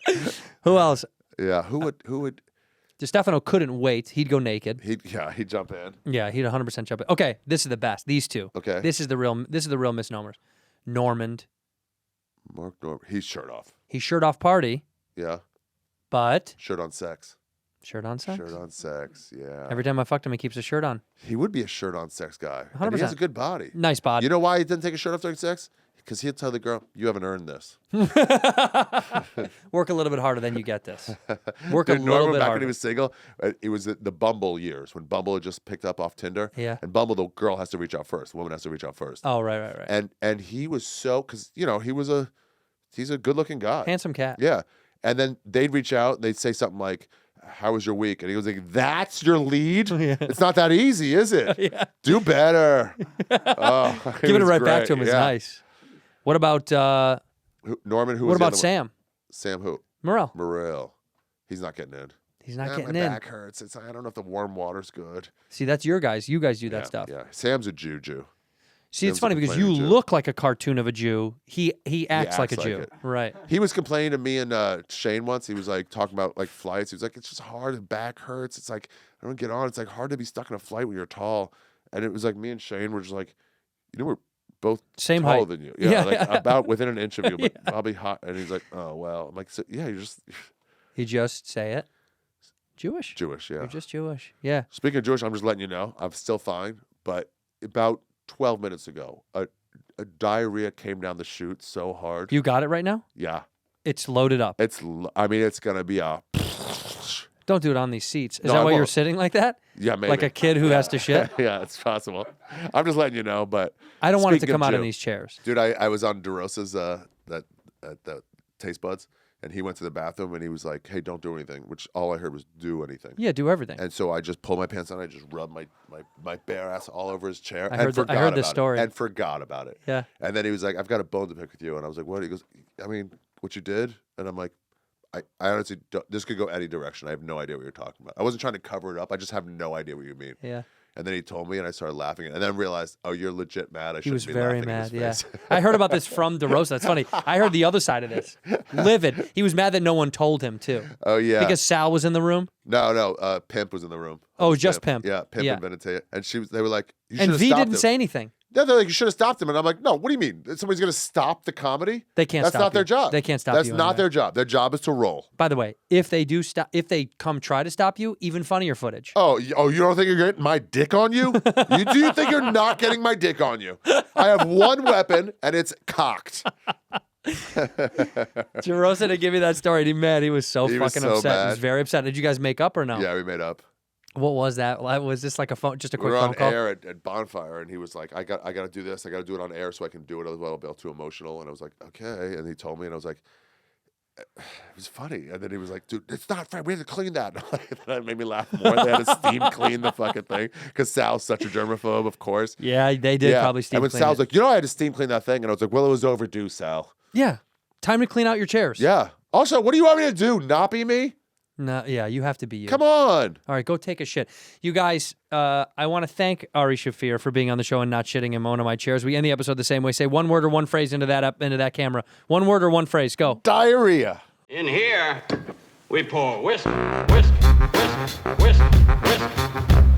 you. Who else? Yeah, who would? DeStefano couldn't wait. He'd go naked. He'd jump in. Yeah, he'd 100% jump in. Okay, this is the best. These two. Okay. This is the real misnomers. Normand. Mark Norman. He's shirt off. He's shirt off party, Yeah. but Shirt on sex. shirt on sex. Shirt on sex. Yeah. Every time I fucked him, he keeps his shirt on. He would be a shirt on sex guy. And he 100%. has a good body. Nice body. You know why he didn't take his shirt off during sex? Because he'd tell the girl, "You haven't earned this." Work a little bit harder, then you get this. Work a Dude, little Norman, bit back when harder. he was single, it was the Bumble years when Bumble had just picked up off Tinder. Yeah. And Bumble, the girl has to reach out first. The woman has to reach out first. Oh, right. And he was so, because he's a good looking guy. Handsome cat. Yeah. And then they'd reach out and they'd say something like, "How was your week?" And he was like, "That's your lead? Yeah. It's not that easy, is it? Yeah. Do better." Oh, Giving it was right back great. to him is Yeah. nice. What about Norman? Who what was the about other one? Sam? Sam who? Morel. Morel. He's not getting in. He's not getting my in. back hurts. I don't know if the warm water's good. See, that's your guys. You guys do that stuff. Yeah. Sam's a Jew. See, it's Sam's a funny because you complaining Jew. look like a cartoon of a Jew. He acts like a acts like Jew. it. Right. He was complaining to me and Shane once. He was like talking about like flights. He was like, "It's just hard. The back hurts. It's like I don't get on. It's like hard to be stuck in a flight when you're tall." And it was like me and Shane were just like, we're both Same taller height. than you. Yeah, Like yeah. about within an inch of you, but I'll be hot. And he's like, "Oh well." I'm like, so, "Yeah, you're just He just say it. Jewish. Jewish." Yeah. You're just Jewish. Yeah. Speaking of Jewish, I'm just letting you know, I'm still fine. But about 12 minutes ago, a diarrhea came down the chute so hard. You got it right now? Yeah. It's loaded up. It's gonna be a. Don't do it on these seats. Is No, that I why you're won't. sitting like that? Yeah, maybe. Like a kid who has to shit? Yeah, it's possible. I'm just letting you know, but I don't want it to speaking come of out in Jew- these chairs. Dude, I was on DeRosa's the Taste Buds, and he went to the bathroom and he was like, "Hey, don't do anything," which all I heard was "do anything." Yeah, do everything. And so I just pulled my pants down. I just rubbed my bare ass all over his chair. I and heard the- I forgot heard this about it, story. and forgot about it. Yeah. And then he was like, "I've got a bone to pick with you," and I was like, "What?" He goes, "I mean, what you did?" And I'm like, I honestly don't, this could go any direction. I have no idea what you're talking about. I wasn't trying to cover it up. I just have no idea what you mean. Yeah. And then he told me, and I started laughing, and then realized, oh, you're legit mad. I He was shouldn't be very laughing in mad. his Yeah. face. I heard about this from DeRosa. That's funny. I heard the other side of this. Livid. He was mad that no one told him, too. Oh yeah. Because Sal was in the room. No. Pimp was in the room. Oh, just Pimp. Yeah, Pimp Yeah. invented it, and they were like, you And should've V stopped didn't him. say anything. Yeah, they're like, you should have stopped him. And I'm like, no, what do you mean? Somebody's going to stop the comedy? They can't That's stop not their you. job. They can't stop That's you not anyway. their job. Their job is to roll. By the way, if they do stop, if they come try to stop you, even funnier footage. Oh, you don't think you're getting my dick on you? Do you think you're not getting my dick on you? I have one weapon, and it's cocked. DeRosa didn't give me that story. He mad. He was so He was fucking so upset. He was mad. very upset. Did you guys make up or no? Yeah, we made up. What was that? Was this like a phone? Just a We quick were phone on call? air at Bonfire, and he was like, I got to do this. I got to do it on air so I can do it, otherwise I'll be too emotional. And I was like, okay. And he told me, and I was like, it was funny. And then he was like, dude, it's not fair. We have to clean that. That made me laugh more. They had to steam clean the fucking thing because Sal's such a germaphobe, of course. Yeah, they did probably steam And when clean Sal's it. like, I had to steam clean that thing. And I was like, well, it was overdue, Sal. Yeah. Time to clean out your chairs. Yeah. Also, what do you want me to do? Not be me? No, yeah, you have to be you. Come on. All right, go take a shit. You guys, I want to thank Ari Shaffir for being on the show and not shitting in one of my chairs. We end the episode the same way. Say one word or one phrase into that camera. One word or one phrase. Go. Diarrhea. In here, we pour whisk, whisk, whisk, whisk, whisk.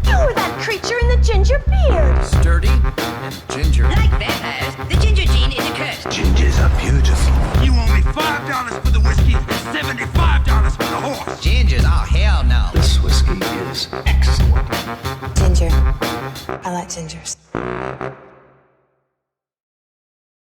You were that creature in the ginger beard. Sturdy and ginger. Like vampires, the ginger gene is a curse. Gingers are beautiful. You owe me $5 for the whiskey and $75 for the horse. Gingers? Oh, hell no. This whiskey is excellent. Ginger. I like gingers.